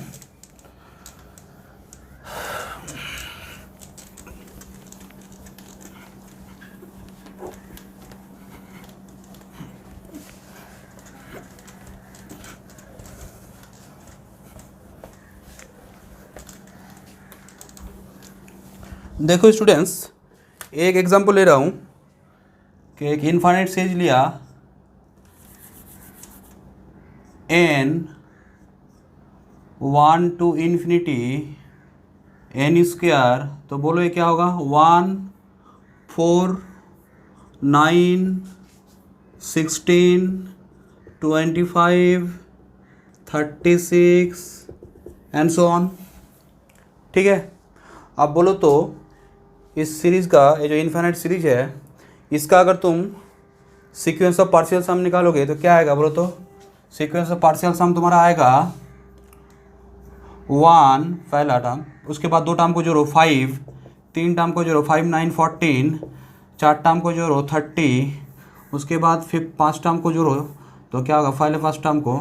देखो स्टूडेंट्स, एक एग्जांपल ले रहा हूँ कि एक इनफाइनाइट सीरीज लिया n 1 to infinity n square, तो बोलो ये क्या होगा, 1 4 9 16 25 36 एंड सो ऑन। ठीक है, अब बोलो तो इस सीरीज़ का, ये जो इनफाइनाइट सीरीज है, इसका अगर तुम सीक्वेंस ऑफ पार्शियल सम निकालोगे तो क्या आएगा, बोलो तो सीक्वेंस ऑफ पार्शियल सम तुम्हारा आएगा 1 पहला टर्म, उसके बाद 2 टर्म को जोड़ो 5, 3 टर्म को जोड़ो 5 9 14, 4 टर्म को जोड़ो 30, उसके बाद फिर 5 टर्म को जोड़ो तो क्या होगा, पहले फर्स्ट टर्म को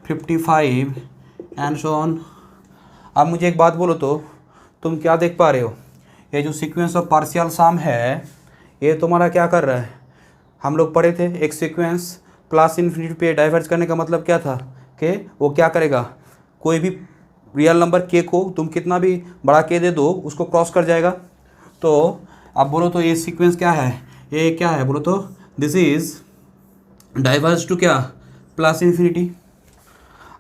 55 एंड सो ऑन। अब मुझे एक बात बोलो तो तुम क्या देख पा रहे हो, ये जो सीक्वेंस ऑफ पार्शियल सम है ये तुम्हारा क्या कर रहा है, हम लोग पढ़े थे एक सीक्वेंस प्लस इन्फिनिटी पे डाइवर्ज करने का मतलब क्या था कि वो क्या करेगा, कोई भी रियल नंबर के को तुम कितना भी बड़ा के दे दो उसको क्रॉस कर जाएगा। तो अब बोलो तो ये सीक्वेंस क्या है, ये क्या है, बोलो तो दिस इज डाइवर्ज टू क्या, प्लस इन्फिनिटी।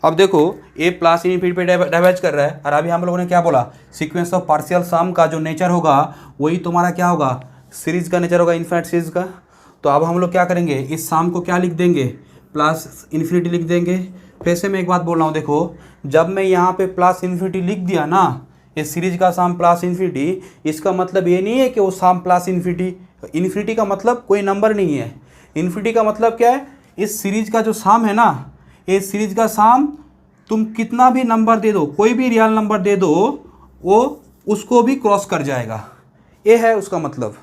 अब देखो ए प्लस इन्फिनिटी पे डाइवर्ज कर रहा है, और अभी हम लोगों ने क्या बोला, सीक्वेंस ऑफ पार्शियल सम का जो नेचर होगा वही तुम्हारा क्या होगा, सीरीज का नेचर होगा, इनफाइनाइट सीरीज का। तो अब हम लोग क्या करेंगे, इस सम को क्या लिख देंगे, प्लस इन्फिनिटी लिख देंगे। फिर से मैं एक बात बोल रहा हूँ, देखो जब मैं यहाँ पे प्लस इन्फिनिटी लिख दिया ना, इस सीरीज का सम प्लस इन्फिनिटी, इसका मतलब ये नहीं है कि वो सम प्लस इन्फिनिटी, इन्फिनिटी का मतलब कोई नंबर नहीं है, इन्फिनिटी का मतलब क्या है, इस सीरीज का जो सम है ना, इस सीरीज का सम तुम कितना भी नंबर दे दो, कोई भी रियल नंबर दे दो, वो उसको भी क्रॉस कर जाएगा, ये है उसका मतलब।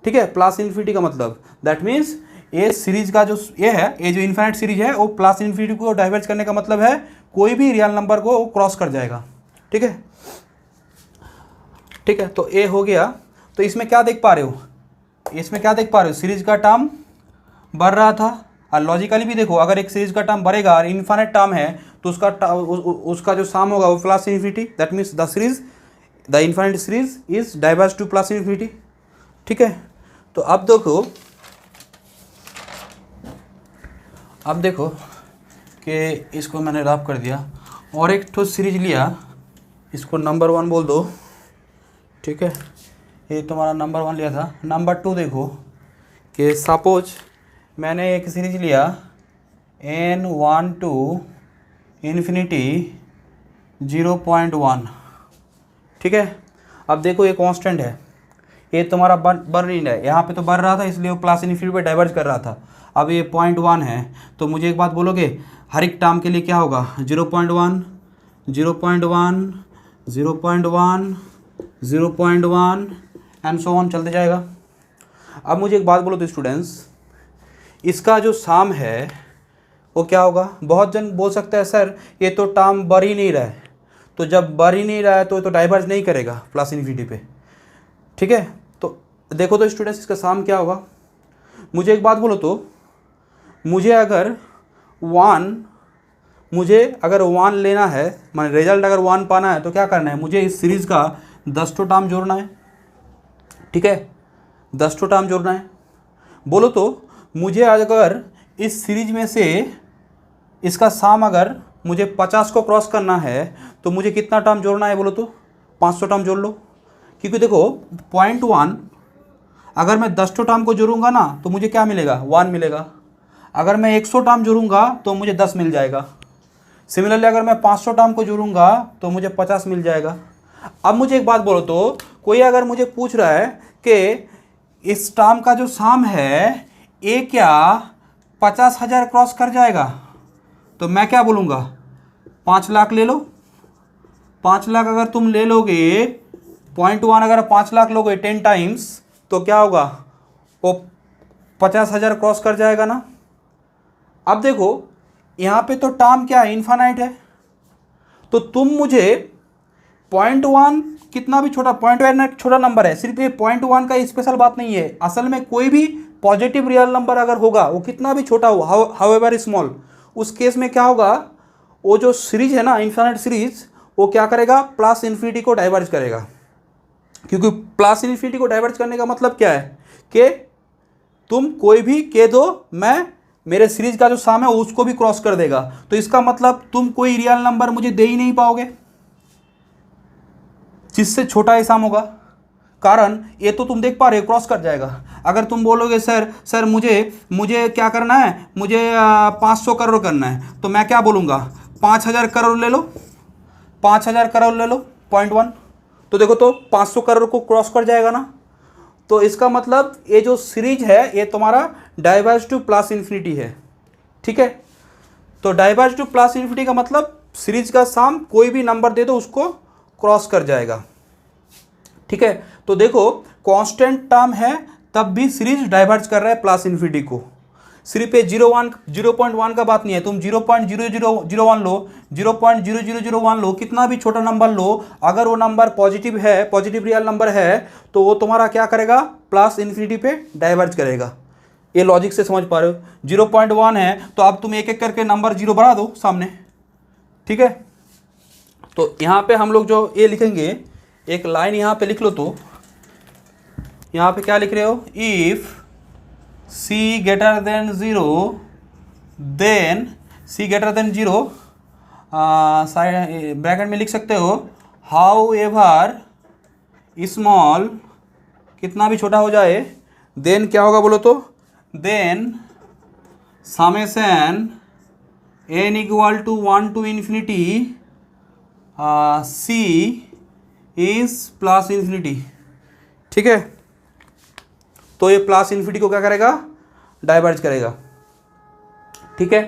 ठीक है, प्लस इन्फिनिटी का मतलब दैट मीन्स ये सीरीज का जो ये है, ये जो इनफाइनाइट सीरीज है वो प्लस इन्फिनिटी को डाइवर्ज करने का मतलब है कोई भी रियल नंबर को क्रॉस कर जाएगा। ठीक है, ठीक है, तो ये हो गया। तो इसमें क्या देख पा रहे हो, इसमें क्या देख पा रहे हो, सीरीज का टर्म बढ़ रहा था, और लॉजिकली भी देखो अगर एक सीरीज का टर्म बढ़ेगा और इनफाइनाइट टर्म है तो उसका जो सम होगा वो plus infinity, that means the infinite series is diverge to plus infinity. ठीक है, तो अब देखो कि इसको मैंने रफ कर दिया, और एक ठो सीरीज लिया, इसको नंबर 1 बोल दो। ठीक है, ये तुम्हारा नंबर 1 लिया था। नंबर 2 देखो कि सपोज मैंने एक सीरीज लिया n 1 to इन्फिनिटी 0.1। ठीक है, अब देखो ये कांस्टेंट है, ये तुम्हारा बढ़ नहीं रहा है, यहाँ पे तो बढ़ रहा था इसलिए वो प्लस इन्फिनिटी पे डाइवर्ज कर रहा था, अब ये 0.1 है। तो मुझे एक बात बोलोगे, हर एक टर्म के लिए क्या होगा, 0.1 0.1 0.1 0.1 एंड सो ऑन चलते जाएगा। अब मुझे एक बात बोलो तो स्टूडेंट्स, इसका जो साम है वो क्या होगा? बहुत जन बोल सकते हैं सर ये तो टर्म बढ़ ही नहीं रहा है, तो जब बढ़ ही नहीं रहा है तो डाइवर्ज नहीं करेगा प्लस इन्फिनिटी पे, ठीक है। तो देखो तो स्टूडेंट्स इसका साम क्या होगा? मुझे एक बात बोलो तो, मुझे अगर वन लेना है, मान रिजल्ट अगर 1 पाना है तो क्या करना है? मुझे इस सीरीज़ का 10 ठो टर्म जोड़ना है, ठीक है, 10 ठो टर्म जोड़ना है। बोलो तो मुझे अगर इस सीरीज में से इसका साम अगर मुझे 50 को क्रॉस करना है तो मुझे कितना टर्म जोड़ना है? बोलो तो 500 टर्म जोड़ लो, क्योंकि देखो 0.1 अगर मैं 10 टर्म को जोड़ूंगा ना तो मुझे क्या मिलेगा? 1 मिलेगा। अगर मैं 100 टर्म जोड़ूंगा तो मुझे 10 मिल जाएगा। सिमिलरली अगर मैं 500 टर्म को जोड़ूंगा तो मुझे 50 मिल जाएगा। अब मुझे एक बात बोलो तो, कोई अगर मुझे पूछ रहा है कि इस टर्म का जो साम है ये क्या 50,000 क्रॉस कर जाएगा, तो मैं क्या बोलूँगा? 5 लाख ले लो। 5 लाख अगर तुम ले लोगे, 0.1 अगर 5 लाख लोगे 10 टाइम्स तो क्या होगा? वो 50,000 क्रॉस कर जाएगा ना। अब देखो यहाँ पे तो टर्म क्या है? इन्फानाइट है। तो तुम मुझे 0.1 कितना भी छोटा, 0.1 छोटा नंबर है, सिर्फ ये 0.1 का स्पेशल बात नहीं है, असल में कोई भी पॉजिटिव रियल नंबर अगर होगा वो कितना भी छोटा हो, हाउएवर स्मॉल, उस केस में क्या होगा? वो जो सीरीज है ना, इन्फिनिट सीरीज, वो क्या करेगा? प्लस इन्फिनिटी को डाइवर्ज करेगा। क्योंकि प्लस इन्फिनिटी को डाइवर्ज करने का मतलब क्या है कि तुम कोई भी के दो, मैं मेरे सीरीज का जो साम है उसको भी क्रॉस कर देगा। तो इसका मतलब तुम कोई रियल नंबर मुझे दे ही नहीं पाओगे जिससे छोटा ही साम होगा, कारण ये तो तुम देख पा रहे हो क्रॉस कर जाएगा। अगर तुम बोलोगे सर मुझे क्या करना है, मुझे 500 करोड़ करना है, तो मैं क्या बोलूँगा? 5,000 करोड़ ले लो, 5,000 करोड़ ले लो 0.1, तो देखो तो 500 करोड़ को क्रॉस कर जाएगा ना। तो इसका मतलब ये जो सीरीज है ये तुम्हारा डाइवर्ज टू प्लस इन्फिनिटी है, ठीक है। तो डाइवर्ज टू प्लस इन्फिनिटी का मतलब सीरीज का साम कोई भी नंबर दे दो उसको क्रॉस कर जाएगा, ठीक है। तो देखो कांस्टेंट टर्म है तब भी सीरीज डाइवर्ज कर रहा है प्लस इन्फिनिटी को। सिर्फ ये 0.1 का बात नहीं है, तुम 0.0001 लो, 0.0001 लो, कितना भी छोटा नंबर लो, अगर वो नंबर पॉजिटिव है, पॉजिटिव रियल नंबर है, तो वो तुम्हारा क्या करेगा? प्लस इन्फिनिटी पे डाइवर्ज करेगा। ये लॉजिक से समझ पा रहे हो? 0.1 है तो अब तुम एक एक करके नंबर 0 बढ़ा दो सामने, ठीक है। तो यहाँ पे हम लोग जो ये लिखेंगे, एक लाइन यहाँ पे लिख लो। तो यहाँ पे क्या लिख रहे हो? If c greater than 0 then c greater than 0 side bracket में लिख सकते हो however स्मॉल, कितना भी छोटा हो जाए, देन क्या होगा बोलो तो? Then summation n equal to 1 to infinity c is plus infinity, ठीक है। तो ये प्लस इन्फिनिटी को क्या करेगा? डाइवर्ज करेगा, ठीक है।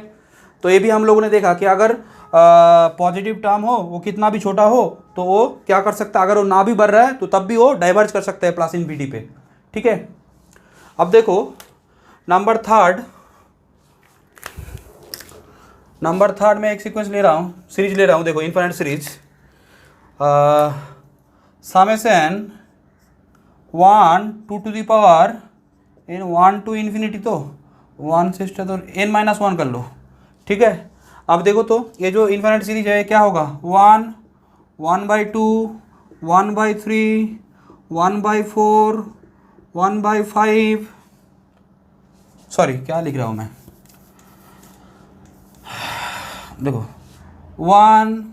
तो ये भी हम लोगों ने देखा कि अगर पॉजिटिव टर्म हो, वो कितना भी छोटा हो, तो वो क्या कर सकता है? अगर वो ना भी बढ़ रहा है तो तब भी वो डाइवर्ज कर सकता है प्लस इन्फिनिटी पे, ठीक है। अब देखो नंबर थर्ड में एक सीक्वेंस ले रहा हूँ, सीरीज ले रहा हूँ। देखो infinite series, summation 1 2 to the power n 1 to infinity, तो 1 से तो n-1 कर लो, ठीक है। अब देखो तो ये जो इनफाइनाइट सीरीज है क्या होगा? 1 1/2 1/3 1/4 1/5, सॉरी क्या लिख रहा हूँ मैं, देखो 1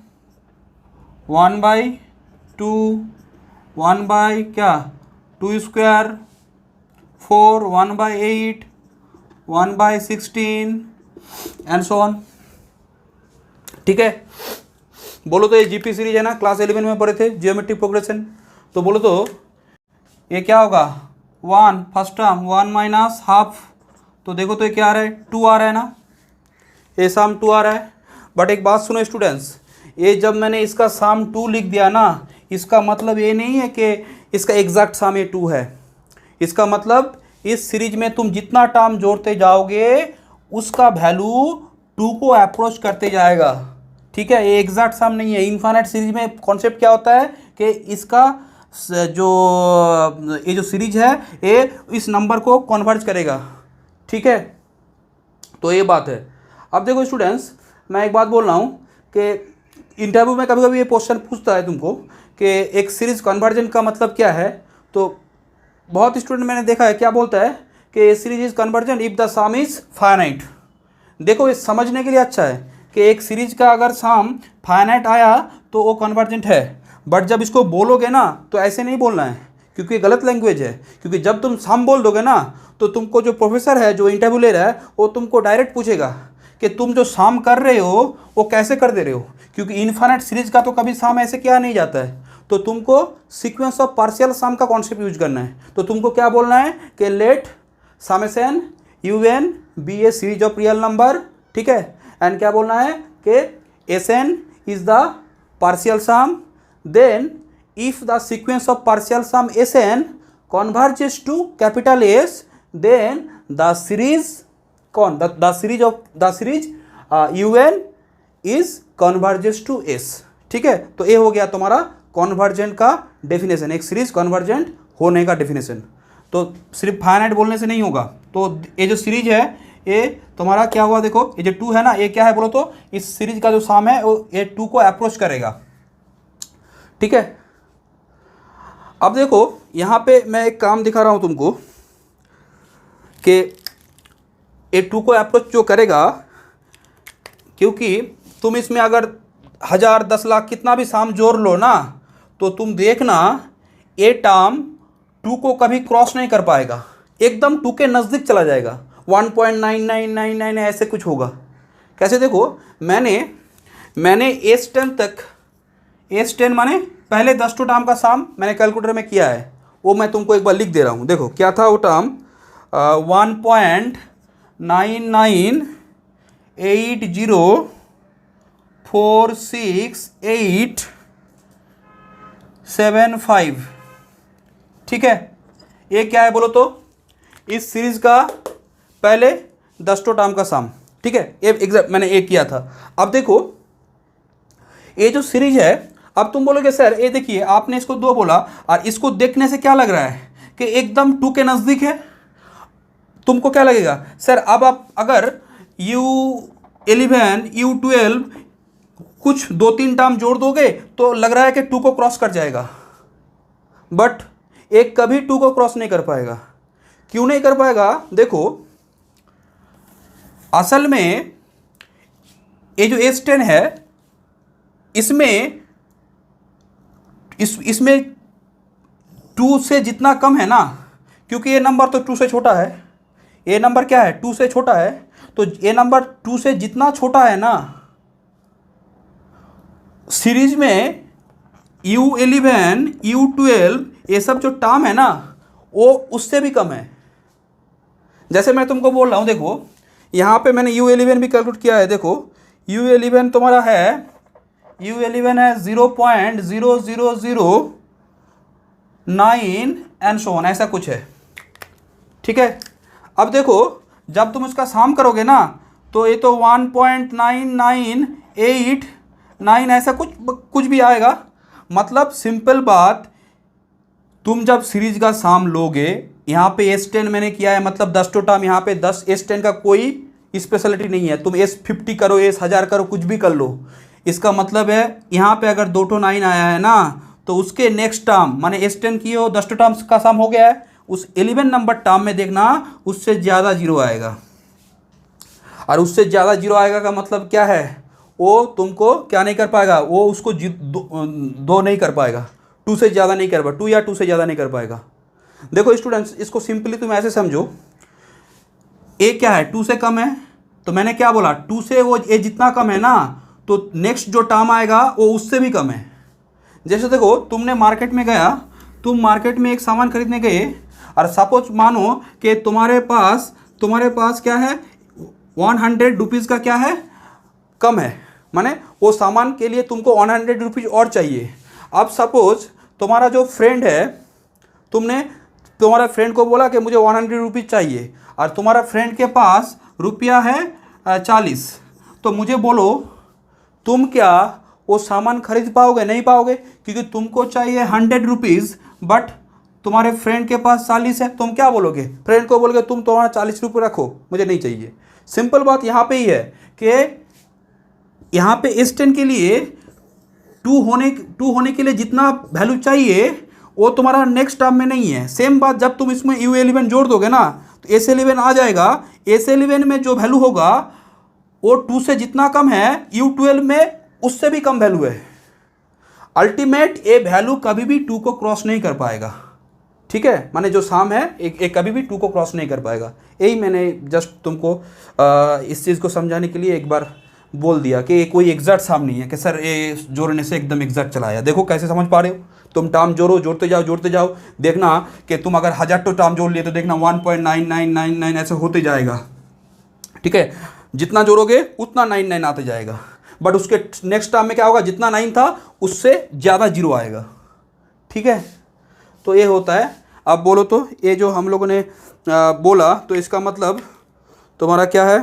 1/2 1/2 स्क्वायर 4 1/8 1/16 एंड सो ऑन, ठीक है। बोलो तो ये जीपी सीरीज है ना, क्लास 11 में पढ़े थे जियोमेट्रिक प्रोग्रेशन। तो बोलो तो ये क्या होगा? 1 फर्स्ट टर्म 1 माइनस हाफ, तो देखो तो ये क्या आ रहा है? 2 आ रहा है ना, ये साम 2 आ रहा है। बट एक बात सुनो स्टूडेंट्स, ये जब मैंने इसका साम 2 लिख दिया ना, इसका मतलब ये नहीं है कि इसका एग्जैक्ट साम ये 2 है। इसका मतलब इस सीरीज में तुम जितना टर्म जोड़ते जाओगे उसका वैल्यू 2 को अप्रोच करते जाएगा। ठीक है, ये एग्जैक्ट सम नहीं है। इनफाइनाइट सीरीज में कॉन्सेप्ट क्या होता है कि इसका ये जो सीरीज है ये इस नंबर को कन्वर्ज करेगा। ठीक है, तो ये बात है। अब देखो स्टूडेंट्स, मैं एक बात बोल रहा हूँ कि इंटरव्यू में कभी कभी ये क्वेश्चन पूछता है तुमको कि एक सीरीज कन्वर्जन का मतलब क्या है। तो बहुत स्टूडेंट मैंने देखा है क्या बोलता है कि series is conversion if the some is finite. देखो ये समझने के लिए अच्छा है कि एक सीरीज का अगर सम फाइनाइट आया तो वो कन्वर्जेंट है, बट जब इसको बोलोगे ना तो ऐसे नहीं बोलना है, क्योंकि ये गलत लैंग्वेज है। क्योंकि जब तुम सम बोल दोगे ना तो तुमको जो प्रोफेसर है, जो इंटरव्यू ले रहा है, वो तुमको डायरेक्ट पूछेगा कि तुम जो सम कर रहे हो वो कैसे कर दे रहे हो, क्योंकि इनफाइनाइट सीरीज का तो कभी सम ऐसे किया नहीं जाता है। तो तुमको सीक्वेंस ऑफ पार्शियल सम का कॉन्सेप्ट यूज करना है। तो तुमको क्या बोलना है कि let summation un be a series of real number. ठीक है, एंड क्या बोलना है कि Sn is the partial sum, then if the sequence of partial sum Sn converges to capital S, then the series un is converges to S। ठीक है, तो ये हो गया तुम्हारा कॉन्वर्जेंट का डेफिनेशन, एक सीरीज कॉन्वर्जेंट होने का डेफिनेशन। तो सिर्फ फाइनाइट बोलने से नहीं होगा। तो ये जो सीरीज है ये तुम्हारा क्या हुआ, देखो ये जो 2 है ना, ये क्या है बोलो तो इस सीरीज का जो सम है वो ये 2 को अप्रोच करेगा। ठीक है, अब देखो यहाँ पे मैं एक काम दिखा रहा हूँ तुमको कि ये 2 को अप्रोच जो करेगा, क्योंकि तुम इसमें अगर 1000 10 लाख कितना भी सम जोड़ लो ना तो तुम देखना ये टर्म 2 को कभी क्रॉस नहीं कर पाएगा, एकदम 2 के नज़दीक चला जाएगा, 1.9999 ऐसे कुछ होगा। कैसे, देखो मैंने S10 माने पहले 10 टर्म का सम मैंने कैलकुलेटर में किया है, वो मैं तुमको एक बार लिख दे रहा हूँ। देखो क्या था वो टर्म, 1.99804687 ठीक है, ये क्या है बोलो तो इस सीरीज का पहले 10 टर्म का सम। ठीक है, ये एग्जैक्ट मैंने एक किया था। अब देखो ये जो सीरीज है, अब तुम बोलोगे सर ये देखिए आपने इसको 2 बोला और इसको देखने से क्या लग रहा है कि एकदम 2 के नज़दीक है। तुमको क्या लगेगा सर, अब आप अगर U11 U12 कुछ 2-3 टर्म जोड़ दोगे तो लग रहा है कि 2 को क्रॉस कर जाएगा, बट एक कभी 2 को क्रॉस नहीं कर पाएगा। क्यों नहीं कर पाएगा, देखो असल में ये जो S10 है इसमें 2 से जितना कम है ना, क्योंकि ये नंबर तो 2 से छोटा है, ये नंबर क्या है 2 से छोटा है, तो ये नंबर 2 से जितना छोटा है ना, सीरीज में U11 U12 ये सब जो टर्म है ना वो उससे भी कम है। जैसे मैं तुमको बोल रहा हूँ, देखो यहाँ पे मैंने U11 भी कैलकुलेट किया है। देखो U11 तुम्हारा है, U11 है 0.0009 एंड सो ऑन, ऐसा कुछ है। ठीक है, अब देखो जब तुम इसका सम करोगे ना तो ये तो 1.9989 ऐसा कुछ भी आएगा। मतलब सिंपल बात, तुम जब सीरीज का सम लोगे, यहाँ पे S10 मैंने किया है, मतलब 10 टर्म, यहाँ पे 10 S10 का कोई स्पेशलिटी नहीं है। तुम S50 करो, S1000 करो, कुछ भी कर लो, इसका मतलब है यहाँ पे अगर 2 9 आया है ना तो उसके नेक्स्ट टर्म माने S10 की हो 10 टर्म्स का सम हो गया है, उस 11 नंबर टर्म में देखना उससे ज़्यादा 0 आएगा। और उससे ज़्यादा 0 आएगा का मतलब क्या है, वो तुमको क्या नहीं कर पाएगा, वो उसको 2 नहीं कर पाएगा, 2 से ज़्यादा नहीं कर पाएगा, 2 या 2 से ज़्यादा नहीं कर पाएगा। देखो स्टूडेंट्स, इसको सिंपली तुम ऐसे समझो, ए क्या है 2 से कम है, तो मैंने क्या बोला 2 से वो ए जितना कम है ना तो नेक्स्ट जो टर्म आएगा वो उससे भी कम है। जैसे देखो तुमने मार्केट में गया, तुम मार्केट में एक सामान खरीदने गए और सपोज मानो कि तुम्हारे पास क्या है 100 रुपीज़ का क्या है कम है, माने वो सामान के लिए तुमको 100 रुपीज़ और चाहिए। अब सपोज तुम्हारा जो फ्रेंड है, तुमने तुम्हारे फ्रेंड को बोला कि मुझे 100 रुपीज़ चाहिए और तुम्हारा फ्रेंड के पास रुपया है 40, तो मुझे बोलो तुम क्या वो सामान खरीद पाओगे? नहीं पाओगे, क्योंकि तुमको चाहिए 100 रुपीज़ बट तुम्हारे फ्रेंड के पास 40 है। तुम क्या बोलोगे? फ्रेंड को बोलोगे तुम तुम्हारा 40 रुपये रखो, मुझे नहीं चाहिए। सिंपल बात यहाँ पे ही है कि यहाँ पे S10 के लिए 2 होने के लिए जितना वैल्यू चाहिए वो तुम्हारा नेक्स्ट टर्म में नहीं है। सेम बात जब तुम इसमें U11 जोड़ दोगे ना तो S11 आ जाएगा। S11 में जो वैल्यू होगा वो 2 से जितना कम है, U12 में उससे भी कम वैल्यू है। अल्टीमेट ये वैल्यू कभी भी 2 को क्रॉस नहीं कर पाएगा, ठीक है। माने जो साम है एक कभी भी 2 को क्रॉस नहीं कर पाएगा। यही मैंने जस्ट तुमको इस चीज़ को समझाने के लिए एक बार बोल दिया कि कोई एग्जैक्ट साम नहीं है कि सर ये जोड़ने से एकदम एग्जैक्ट चलाया। देखो कैसे समझ पा रहे हो? तुम टर्म जोड़ो, जोड़ते जाओ, देखना कि तुम अगर 1000 तो टर्म जोड़ लिए तो देखना 1.9999 ऐसे होते जाएगा, ठीक है। जितना जोड़ोगे उतना 99 आते जाएगा, बट उसके नेक्स्ट टर्म में क्या होगा? जितना 9 था उससे ज़्यादा 0 आएगा, ठीक है। तो ये होता है। अब बोलो तो ये जो हम लोगों ने बोला तो इसका मतलब तुम्हारा क्या है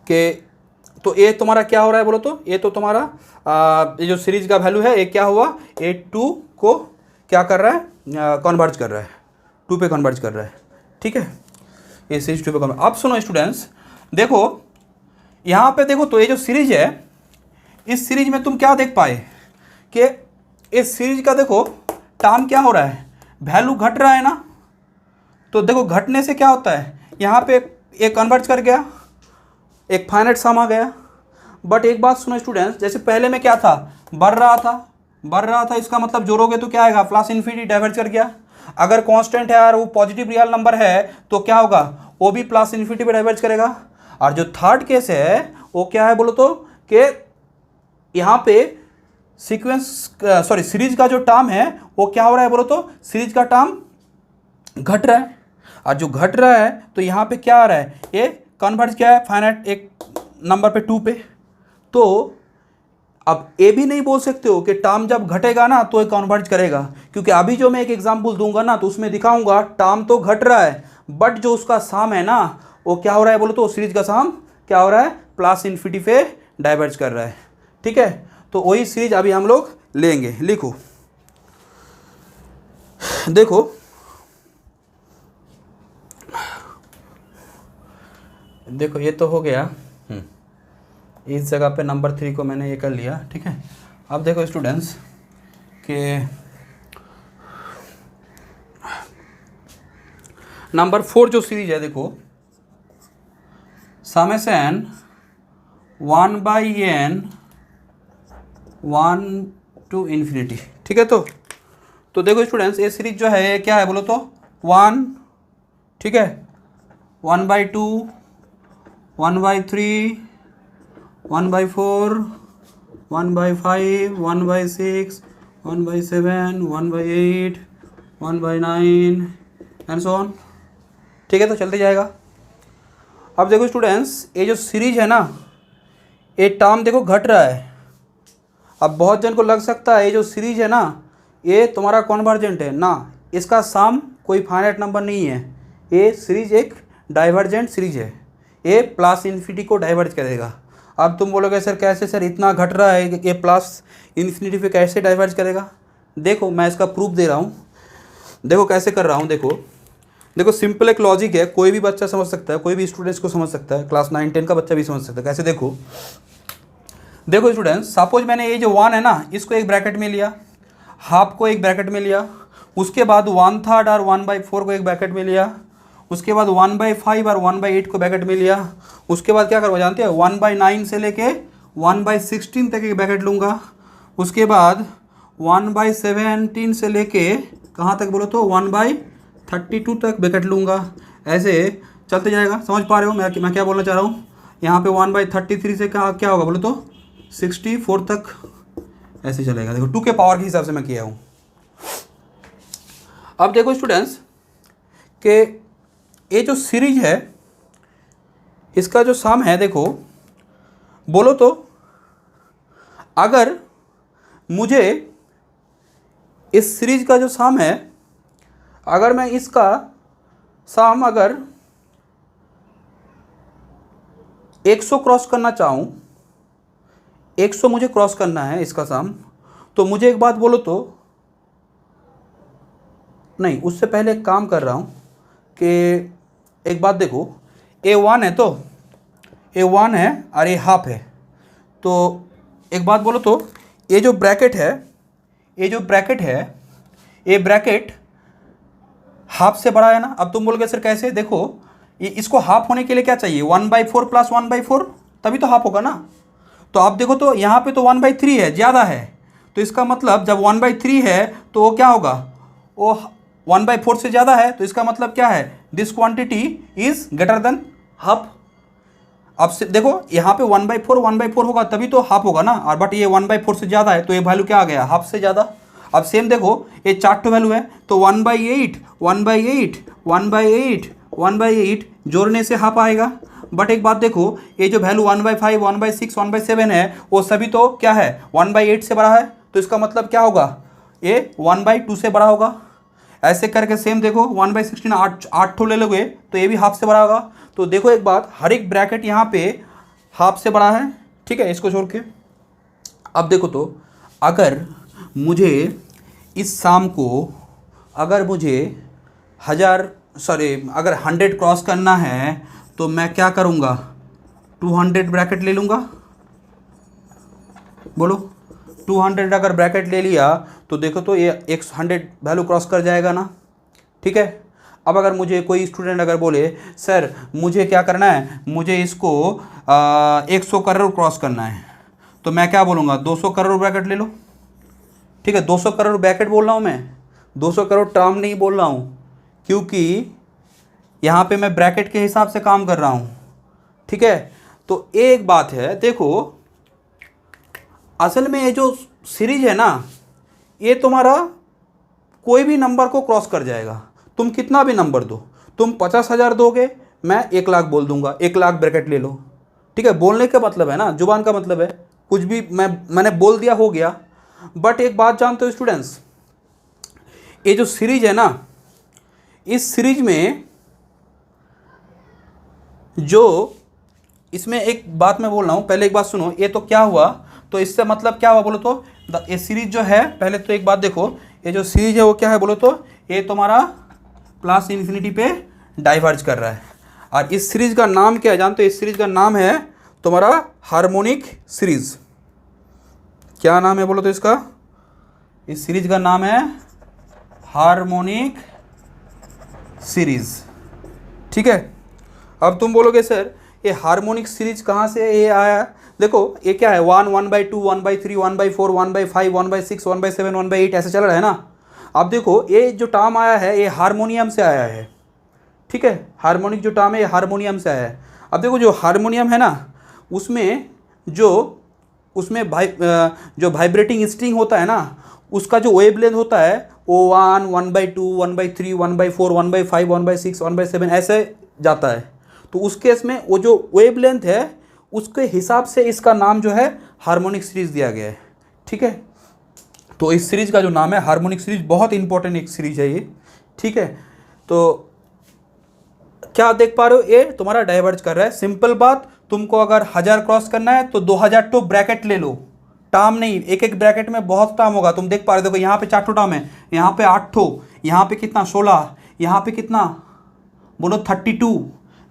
कि तो ये तुम्हारा क्या हो रहा है बोलो तो? ये तो तुम्हारा ये जो सीरीज का वैल्यू है ये क्या हुआ? ये 2 को क्या कर रहा है? कन्वर्ज कर रहा है, 2 पे कन्वर्ज कर रहा है, ठीक है। ये सीरीज 2 पे कन्वर्ज। अब सुनो स्टूडेंट्स, देखो यहाँ पे देखो तो ये जो सीरीज है इस सीरीज में तुम क्या देख पाए कि इस सीरीज का देखो टर्म क्या हो रहा है? वैल्यू घट रहा है ना। तो देखो घटने से क्या होता है? यहाँ पे एक कन्वर्ज कर गया, एक फाइनाइट सम आ गया। बट एक बात सुनो स्टूडेंट्स, जैसे पहले में क्या था? बढ़ रहा था, इसका मतलब जोड़ोगे तो क्या आएगा? प्लस इन्फिनिटी डाइवर्ज कर गया। अगर कांस्टेंट है और वो पॉजिटिव रियल नंबर है तो क्या होगा? वो भी प्लस इन्फिनिटी पे डाइवर्ज करेगा। और जो थर्ड केस है वो क्या है बोलो तो? कि यहाँ पे सीरीज का जो टर्म है वो क्या हो रहा है बोलो तो? सीरीज का टर्म घट रहा है। और जो घट रहा है तो यहाँ पे क्या आ रहा है? ये कन्वर्ज क्या है? फाइनाइट एक नंबर पे 2 पे। तो अब ये भी नहीं बोल सकते हो कि टर्म जब घटेगा ना तो ये कन्वर्ज करेगा, क्योंकि अभी जो मैं एक एग्जांपल दूंगा ना तो उसमें दिखाऊंगा टर्म तो घट रहा है बट जो उसका सम है ना वो क्या हो रहा है बोलो तो? सीरीज का सम क्या हो रहा है? प्लस इन्फिनिटी पे डाइवर्ज कर रहा है, ठीक है। तो वही सीरीज अभी हम लोग लेंगे। लिखो, देखो देखो ये तो हो गया। इस जगह पे नंबर 3 को मैंने ये कर लिया, ठीक है। अब देखो स्टूडेंट्स कि नंबर 4 जो सीरीज है देखो, समेशन 1/n 1 to इन्फिनिटी, ठीक है। तो देखो स्टूडेंट्स ये सीरीज जो है क्या है बोलो तो? 1, ठीक है, 1/2 1/3 1/4 1/5 1/6 1/7 1/8 1/9 एंड सो ऑन, ठीक है। तो चलते जाएगा। अब देखो स्टूडेंट्स ये जो सीरीज है ना ये टर्म देखो घट रहा है। अब बहुत जन को लग सकता है ये जो सीरीज है ना ये तुम्हारा कॉन्वर्जेंट है ना, इसका सम कोई फाइनाइट नंबर नहीं है। ये सीरीज एक डाइवर्जेंट सीरीज है, ये प्लस इन्फिनिटी को डाइवर्ज करेगा। अब तुम बोलोगे सर कैसे? सर इतना घट रहा है कि ये प्लस इन्फिनिटी पे कैसे डाइवर्ज करेगा? देखो मैं इसका प्रूफ दे रहा हूँ, देखो कैसे कर रहा हूँ। देखो सिंपल एक लॉजिक है, कोई भी बच्चा समझ सकता है, कोई भी स्टूडेंट्स को समझ सकता है, क्लास 9-10 का बच्चा भी समझ सकता है। कैसे? देखो स्टूडेंट्स, सपोज मैंने ये जो 1 है ना इसको एक ब्रैकेट में लिया, हाफ को एक ब्रैकेट में लिया, उसके बाद 1/3 और 1/4 को एक ब्रैकेट में लिया, उसके बाद 1/5 और 1/8 को ब्रैकेट में लिया, उसके बाद क्या करूँगा जानते हैं? 1/9 से लेके 1/16 तक एक ब्रैकेट लूँगा, उसके बाद 1/17 से लेके कहाँ तक बोलो तो? 1/32 तक ब्रैकेट लूँगा। ऐसे चलते जाएगा। समझ पा रहे हो मैं क्या बोलना चाह रहा हूँ? यहाँ पे 1/33 से क्या होगा बोलो तो? 64 तक ऐसे चलेगा। देखो 2 के पावर के हिसाब से मैं किया हूँ। अब देखो स्टूडेंट्स कि ये जो सीरीज है इसका जो सम है देखो बोलो तो, अगर मुझे इस सीरीज का जो सम है, अगर मैं इसका सम अगर 100 क्रॉस करना चाहूँ, 100 मुझे क्रॉस करना है इसका सम, तो मुझे एक बात बोलो तो, नहीं उससे पहले एक काम कर रहा हूँ कि एक बात देखो, A1 है तो A1 है और ये हाफ है, तो एक बात बोलो तो ये जो ब्रैकेट है, ये ब्रैकेट हाफ से बड़ा है ना। अब तुम बोलोगे सर कैसे, देखो ये इसको हाफ होने के लिए क्या चाहिए, 1/4 प्लस 1/4 तभी तो हाफ होगा ना। तो आप देखो तो यहाँ पे तो 1/3 है, ज़्यादा है, तो इसका मतलब जब 1/3 है तो वो क्या होगा, वो 1/4 से ज़्यादा है, तो इसका मतलब क्या है, this quantity is greater than half. अब से देखो यहाँ पे 1/4 होगा तभी तो हाफ होगा ना, और बट ये 1/4 से ज़्यादा है तो ये वैल्यू क्या आ गया, हाफ से ज़्यादा। अब सेम देखो ये 4 वैल्यू है, तो 1/8 1/8 1/8 1/8 जोड़ने से हाफ आएगा। बट एक बात देखो, ये जो वैल्यू 1/5 1/6 1/7 है वो सभी तो क्या है, 1/8 से बड़ा है, तो इसका मतलब क्या होगा, ये 1/2 से बड़ा होगा। ऐसे करके सेम देखो 1/16 आठ ठो ले लोगे तो ये भी हाफ से बड़ा होगा। तो देखो एक बात, हर एक ब्रैकेट यहाँ पे हाफ से बड़ा है, ठीक है, इसको छोड़ के। अब देखो तो अगर मुझे इस शाम को अगर मुझे 100 क्रॉस करना है तो मैं क्या करूँगा, 200 ब्रैकेट ले लूँगा। बोलो 200 अगर ब्रैकेट ले लिया तो देखो तो ये 100 वैल्यू क्रॉस कर जाएगा ना, ठीक है। अब अगर मुझे कोई स्टूडेंट अगर बोले सर मुझे क्या करना है, मुझे इसको 100 करोड़ क्रॉस करना है, तो मैं क्या बोलूँगा, 200 करोड़ ब्रैकेट ले लो, ठीक है। 200 करोड़ ब्रैकेट बोल रहा हूँ मैं, 200 करोड़ टर्म नहीं बोल रहा हूँ, क्योंकि यहाँ पे मैं ब्रैकेट के हिसाब से काम कर रहा हूँ, ठीक है। तो एक बात है देखो, असल में ये जो सीरीज है ना, ये तुम्हारा कोई भी नंबर को क्रॉस कर जाएगा, तुम कितना भी नंबर दो, तुम 50,000 दोगे मैं 1 लाख बोल दूंगा, 1 लाख ब्रैकेट ले लो, ठीक है। बोलने का मतलब है ना, जुबान का मतलब है, कुछ भी मैंने बोल दिया हो गया। बट एक बात जानते हो स्टूडेंट्स, ये जो सीरीज है ना, इस सीरीज में जो इसमें एक बात मैं बोल रहा हूँ, पहले एक बात सुनो, ये तो क्या हुआ, तो इससे मतलब क्या हुआ बोलो तो, ये सीरीज जो है, पहले तो एक बात देखो, ये जो सीरीज है वो क्या है बोलो तो, ये तुम्हारा प्लस इन्फिनिटी पे डाइवर्ज कर रहा है। और इस सीरीज का नाम क्या है जानते हो, इस सीरीज का नाम है तुम्हारा हार्मोनिक सीरीज। क्या नाम है बोलो तो इसका, इस सीरीज का नाम है हार्मोनिक सीरीज, ठीक है। अब तुम बोलोगे सर ये हार्मोनिक सीरीज कहाँ से ये आया, देखो ये क्या है, 1 1/2 1/3 1/4 1/5 1/6 1/7 1/8 ऐसे चल रहा है ना। अब देखो ये जो टर्म आया है ये हारमोनियम से आया है, ठीक है। हार्मोनिक जो टर्म है ये हारमोनियम से आया है। अब देखो जो हारमोनियम है ना, उसमें जो वाइब्रेटिंग स्ट्रिंग होता है ना, उसका जो वेवलेंथ होता है वो 1 1/2 1/3 1/4 1/5 1/6 1/7 ऐसे जाता है। तो उस केस में वो जो वेवलेंथ है उसके हिसाब से इसका नाम जो है हार्मोनिक सीरीज दिया गया है, ठीक है। तो इस सीरीज का जो नाम है हार्मोनिक सीरीज, बहुत इंपॉर्टेंट एक सीरीज है ये, ठीक है। तो क्या देख पा रहे हो, ये तुम्हारा डाइवर्ज कर रहा है, सिंपल बात। तुमको अगर 1000 क्रॉस करना है तो 2000 तो ब्रैकेट ले लो, टर्म नहीं, एक एक ब्रैकेट में बहुत टर्म होगा। तुम देख पा रहे हो, देखो यहाँ पे 4 टर्म है, यहाँ पे 8, यहाँ पे कितना 16, यहाँ पे कितना बोलो 32,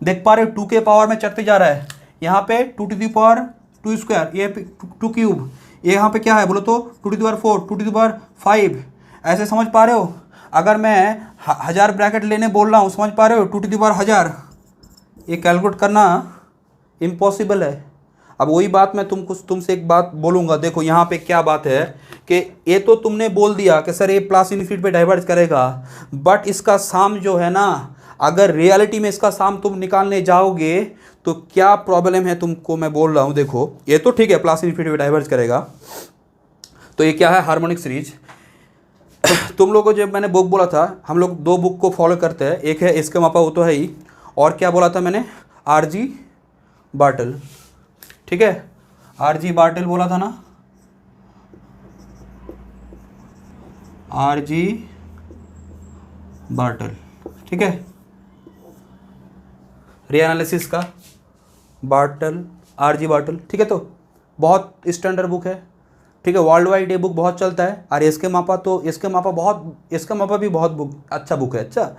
देख पा रहे हो 2 के पावर में चढ़ते जा रहा है। यहाँ पे 2 to the power 2 स्क्वायर, ये 2 क्यूब, ये यहाँ पे क्या है बोलो तो 2 to the power 4 2 to the power 5, ऐसे समझ पा रहे हो। अगर मैं 1000 ब्रैकेट लेने बोल रहा हूँ, समझ पा रहे हो, 2 to the power 1000, ये कैलकुलेट करना इम्पॉसिबल है। अब वही बात मैं तुमसे एक बात बोलूँगा, देखो यहाँ पे क्या बात है कि ये तो तुमने बोल दिया कि सर ये प्लस इन्फिनिटी पे डाइवर्ज करेगा, बट इसका साम जो है ना, अगर रियलिटी में इसका साम तुम निकालने जाओगे तो क्या प्रॉब्लम है तुमको मैं बोल रहा हूँ। देखो ये तो ठीक है प्लस इन्फिनिटी पे डाइवर्ज करेगा, तो ये क्या है हार्मोनिक सीरीज। तुम लोगों को जब मैंने बुक बोला था, हम लोग 2 बुक को फॉलो करते हैं, एक है इसके मापा वो तो है ही, और क्या बोला था मैंने, आरजी बार्टल, ठीक है, आरजी बार्टल बोला था ना। RG बार्टल, ठीक है, रीएनालिसिस का बार्टल, RG बार्टल, ठीक है। तो बहुत स्टैंडर्ड बुक है, ठीक है, वर्ल्ड वाइड ये बुक बहुत चलता है। और इसके मापा तो इसके मापा भी बहुत बुक अच्छा बुक है, अच्छा,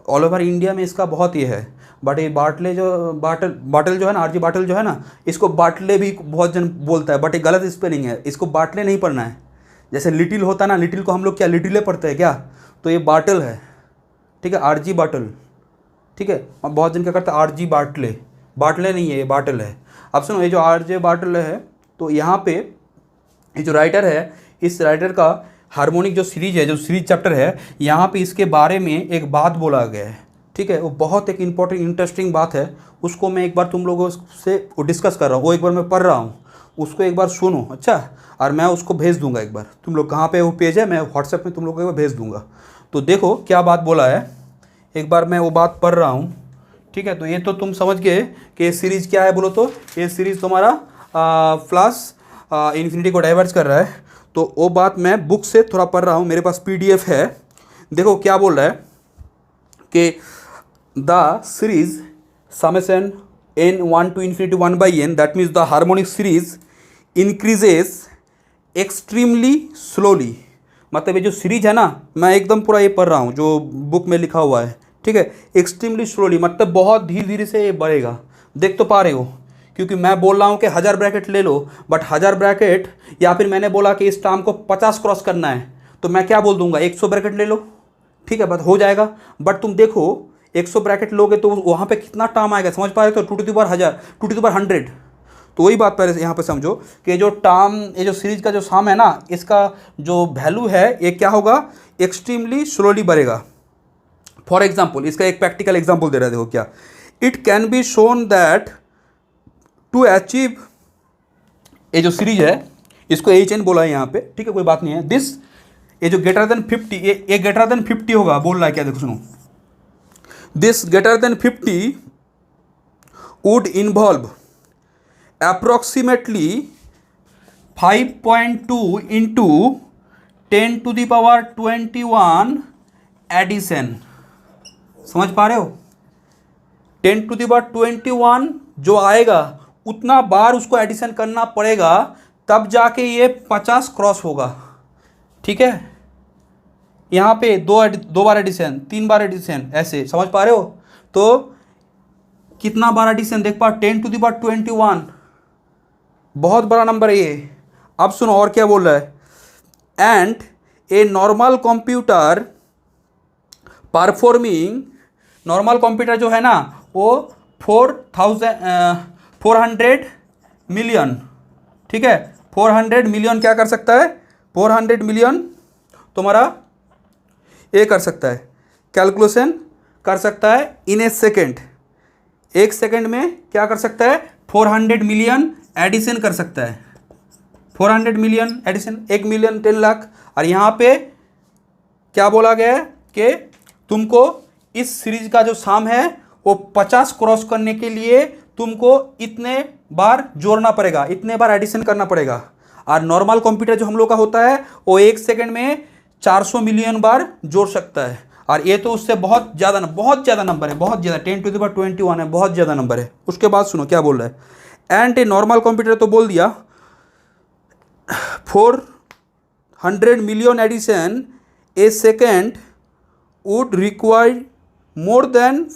ऑल ओवर इंडिया में इसका बहुत ये है। बट ये बाटले जो बाटल जो है ना, RG बाटल जो है ना, इसको बाटले भी बहुत जन बोलता है, बट ये गलत स्पेलिंग है, इसको बाटले नहीं पढ़ना है। जैसे लिटिल होता है ना, लिटिल को हम लोग क्या लिटिले पढ़ते हैं क्या, तो ये बाटल है, ठीक है, RG बाटल, ठीक है। और बहुत जन क्या करता है RG बाटले, बाटले नहीं है, ये बाटल है। अब सुनो, ये जो RG बाटल है, तो यहाँ पे ये जो राइटर है, इस राइटर का हार्मोनिक जो सीरीज है, जो सीरीज चैप्टर है, यहाँ पे इसके बारे में एक बात बोला गया है, ठीक है। वो बहुत एक इंपॉर्टेंट इंटरेस्टिंग बात है, उसको मैं एक बार तुम लोगों से डिस्कस कर रहा हूँ, वो एक बार मैं पढ़ रहा हूँ, उसको एक बार सुनो, अच्छा। और मैं उसको भेज दूंगा एक बार, तुम लोग कहाँ पे वो पेज है, मैं व्हाट्सएप में तुम लोगों को भेज दूंगा। तो देखो क्या बात बोला है, एक बार मैं वो बात पढ़ रहा हूँ, ठीक है। तो ये तो तुम समझ गए कि ये सीरीज़ क्या है, बोलो तो ये सीरीज़ तुम्हारा फ्लैश इन्फिनिटी को डाइवर्ज कर रहा है। तो वो बात मैं बुक से थोड़ा पढ़ रहा हूँ, मेरे पास PDF है। देखो क्या बोल रहा है कि the series summation n1 to infinity 1/n, that means the harmonic series increases extremely slowly. मतलब ये जो सीरीज है ना, मैं एकदम पूरा ये पढ़ रहा हूँ जो बुक में लिखा हुआ है, ठीक है। एक्सट्रीमली स्लोली मतलब बहुत धीरे धीरे से ये बढ़ेगा, देख तो पा रहे हो, क्योंकि मैं बोल रहा हूँ कि 1000 ब्रैकेट ले लो, बट 1000 ब्रैकेट, या फिर मैंने बोला कि इस टर्म को 50 क्रॉस करना है, तो मैं क्या बोल दूंगा 100 ब्रैकेट ले लो, ठीक है, बस हो जाएगा। बट तुम देखो 100 ब्रैकेट लोगे तो वहाँ पे कितना टर्म आएगा, समझ पा रहे हो, तो 2 to the power 1000, 2 to the power 100। तो वही बात पहले यहाँ पे समझो कि जो टर्म, ये जो सीरीज का जो सम है ना, इसका जो वैल्यू है ये क्या होगा, एक्सट्रीमली स्लोली बढ़ेगा। फॉर एग्जाम्पल, इसका एक प्रैक्टिकल एग्जाम्पल दे रहा है, देखो क्या, it can be shown that to achieve, ये जो सीरीज है इसको HN बोला है यहाँ पे, ठीक है, कोई बात नहीं है। दिस, ये जो ग्रेटर देन 50, ये ग्रेटर देन 50 होगा, बोल रहा है क्या, देखो सुनो, this greater than 50 would involve approximately 5.2 into 10 to the power 21 addition. समझ पा रहे हो, 10 to the power 21 जो आएगा उतना बार उसको एडिशन करना पड़ेगा, तब जाके ये 50 क्रॉस होगा, ठीक है। यहाँ पे दो बार एडिशन, 3 बार एडिशन, ऐसे समझ पा रहे हो। तो कितना बार एडिशन देख पा, 10 to the power 21, बहुत बड़ा नंबर है ये। अब सुनो और क्या बोल रहा है, and a normal computer performing, normal computer जो है ना वो 400 मिलियन, ठीक है, 400 मिलियन क्या कर सकता है, 400 मिलियन तुम्हारा ये कर सकता है, कैलकुलेशन कर सकता है इन ए सेकेंड, एक सेकेंड में क्या कर सकता है, 400 मिलियन एडिशन कर सकता है, 400 मिलियन एडिशन, 1 मिलियन 10 लाख। और यहाँ पे क्या बोला गया है कि तुमको इस सीरीज का जो सम है वो 50 क्रॉस करने के लिए तुमको इतने बार जोड़ना पड़ेगा, इतने बार एडिशन करना पड़ेगा। और नॉर्मल कंप्यूटर जो हम लोग का होता है वो 1 सेकेंड में 400 मिलियन बार जोड़ सकता है। और ये तो उससे बहुत ज़्यादा नंबर है, बहुत ज़्यादा, 10 to the power 21 है, बहुत ज़्यादा नंबर है। उसके बाद सुनो क्या बोल रहा है, एंड ए नॉर्मल कंप्यूटर तो बोल दिया, 400 million addition a second would require more than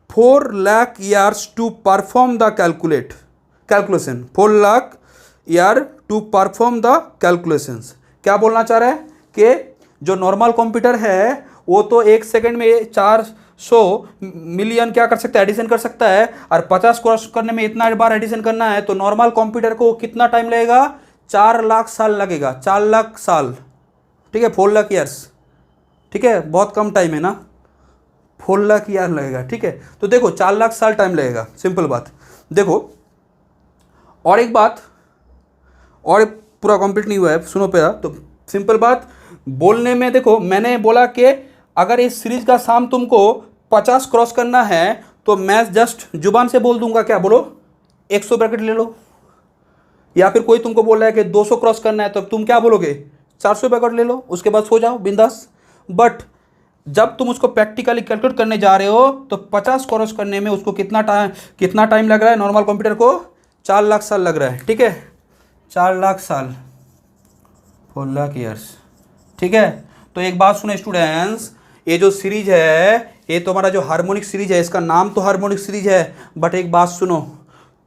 4 lakh years to perform the calculation, 4 lakh year to perform the calculations। क्या बोलना चाह रहा है कि जो नॉर्मल कंप्यूटर है वो तो 1 सेकेंड में 400 मिलियन क्या कर सकता है, एडिशन कर सकता है, और 50 क्रॉस करने में इतना बार एडिशन करना है, तो नॉर्मल कंप्यूटर को कितना टाइम लगेगा, 4 लाख साल लगेगा, 4 लाख साल, ठीक है, 4 लाख ईयर्स, ठीक है, बहुत कम टाइम है ना, 4 लाख ईयर लगेगा, ठीक है। तो देखो 4 लाख साल टाइम लगेगा, सिंपल बात। देखो और एक बात, और पूरा कंप्लीट नहीं हुआ है, सुनो पहला तो सिंपल बात बोलने में। देखो मैंने बोला कि अगर इस सीरीज का सम तुमको 50 क्रॉस करना है तो मैं जस्ट जुबान से बोल दूंगा, क्या बोलो, 100 ब्रैकेट ले लो। या फिर कोई तुमको बोल रहा है कि 200 क्रॉस करना है तो तुम क्या बोलोगे, 400 बैकवर्ड ले लो, उसके बाद सो जाओ बिंदास। बट जब तुम उसको प्रैक्टिकली कैलकुलेट करने जा रहे हो तो 50 क्रॉस करने में उसको कितना टाइम लग रहा है? नॉर्मल कंप्यूटर को 4 लाख साल लग रहा है, ठीक है, 4 लाख साल, 4 लाख ईयर्स, ठीक है। तो एक बात सुनो स्टूडेंट्स, ये जो सीरीज है, ये तो हमारा जो हार्मोनिक सीरीज है, इसका नाम तो हार्मोनिक सीरीज है, बट एक बात सुनो,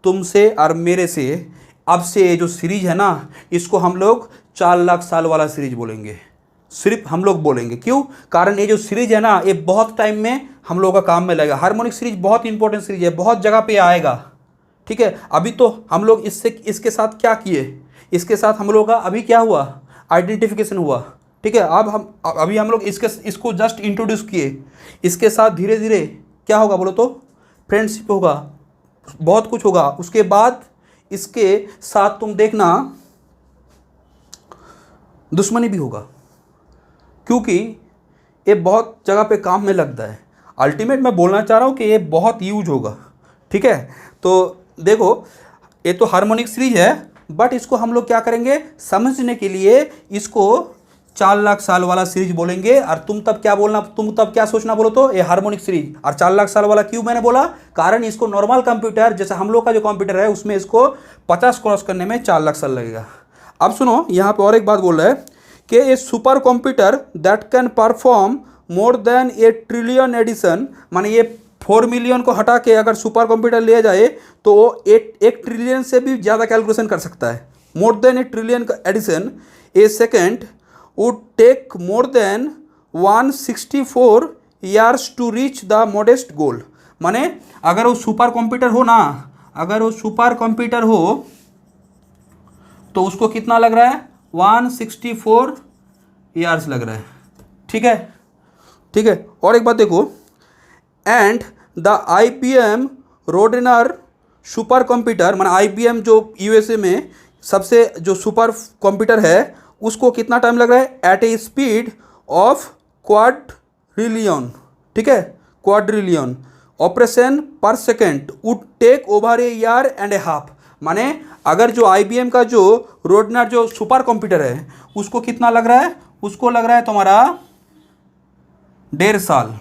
तुमसे और मेरे से अब से ये जो सीरीज है ना, इसको हम लोग 4 लाख साल वाला सीरीज बोलेंगे, सिर्फ हम लोग बोलेंगे। क्यों? कारण ये जो सीरीज है ना, ये बहुत टाइम में हम लोगों का काम में लगेगा। हार्मोनिक सीरीज बहुत इंपॉर्टेंट सीरीज है, बहुत जगह पे आएगा, ठीक है। अभी तो हम लोग इसके साथ क्या किए, इसके साथ हम लोगों का अभी क्या हुआ? आइडेंटिफिकेशन हुआ, ठीक है। अभी हम लोग इसको जस्ट इंट्रोड्यूस किए, इसके साथ धीरे धीरे क्या होगा बोलो तो? फ्रेंडशिप होगा, बहुत कुछ होगा। उसके बाद इसके साथ तुम देखना दुश्मनी भी होगा, क्योंकि ये बहुत जगह पे काम में लगता है। अल्टीमेट मैं बोलना चाह रहा हूँ कि ये बहुत यूज होगा, ठीक है। तो देखो, ये तो हार्मोनिक सीरीज है, बट इसको हम लोग क्या करेंगे, समझने के लिए इसको 4 लाख साल वाला सीरीज बोलेंगे। और तुम तब क्या सोचना बोलो तो? ये हार्मोनिक सीरीज। और 4 लाख साल वाला क्यों मैंने बोला? कारण इसको नॉर्मल कंप्यूटर, जैसे हम लोग का जो कंप्यूटर है, उसमें इसको 50 क्रॉस करने में 4 लाख साल लगेगा। अब सुनो, यहाँ पे और एक बात बोल रहा है कि a super computer that can perform more than a trillion addition, माने ये 4 मिलियन को हटा के अगर सुपर कंप्यूटर ले जाए तो वो 1 ट्रिलियन से भी ज़्यादा कैलकुलेशन कर सकता है। मोर देन ए ट्रिलियन का addition a second would take more than 164 years to reach the modest goal. माने अगर वो सुपर कंप्यूटर हो ना, अगर वो सुपर कंप्यूटर हो तो उसको कितना लग रहा है? 164 ईयर्स लग रहा है, ठीक है, ठीक है। और एक बात देखो, and the IBM Roadrunner super computer, माना IBM जो USA में सबसे जो सुपर कंप्यूटर है, उसको कितना टाइम लग रहा है? At a speed of quadrillion, ठीक है, quadrillion operation per second would take over a year and a half. माने अगर जो IBM का जो रोडनर जो सुपर कंप्यूटर है, उसको कितना लग रहा है? उसको लग रहा है तुम्हारा 1.5 साल।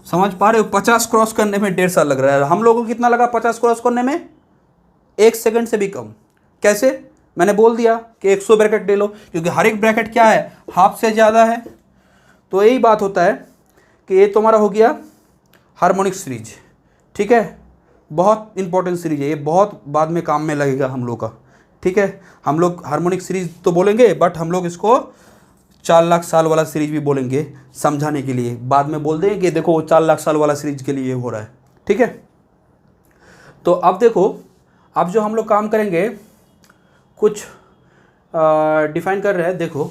समझ पा रहे हो? 50 क्रॉस करने में 1.5 साल लग रहा है। हम लोगों को कितना लगा 50 क्रॉस करने में? 1 सेकंड से भी कम। कैसे? मैंने बोल दिया कि 100 ब्रैकेट ले लो, क्योंकि हर एक ब्रैकेट क्या है? हाफ से ज़्यादा है। तो यही बात होता है कि ये तुम्हारा हो गया हार्मोनिक सीरीज, ठीक है। बहुत इंपॉर्टेंट सीरीज है ये, बहुत बाद में काम में लगेगा हम लोग का, ठीक है। हम लोग हार्मोनिक सीरीज तो बोलेंगे, बट हम लोग इसको 4 लाख साल वाला सीरीज भी बोलेंगे समझाने के लिए। बाद में बोल देंगे कि देखो 4 लाख साल वाला सीरीज के लिए हो रहा है, ठीक है। तो अब देखो, अब जो हम लोग काम करेंगे, कुछ डिफाइन कर रहे हैं। देखो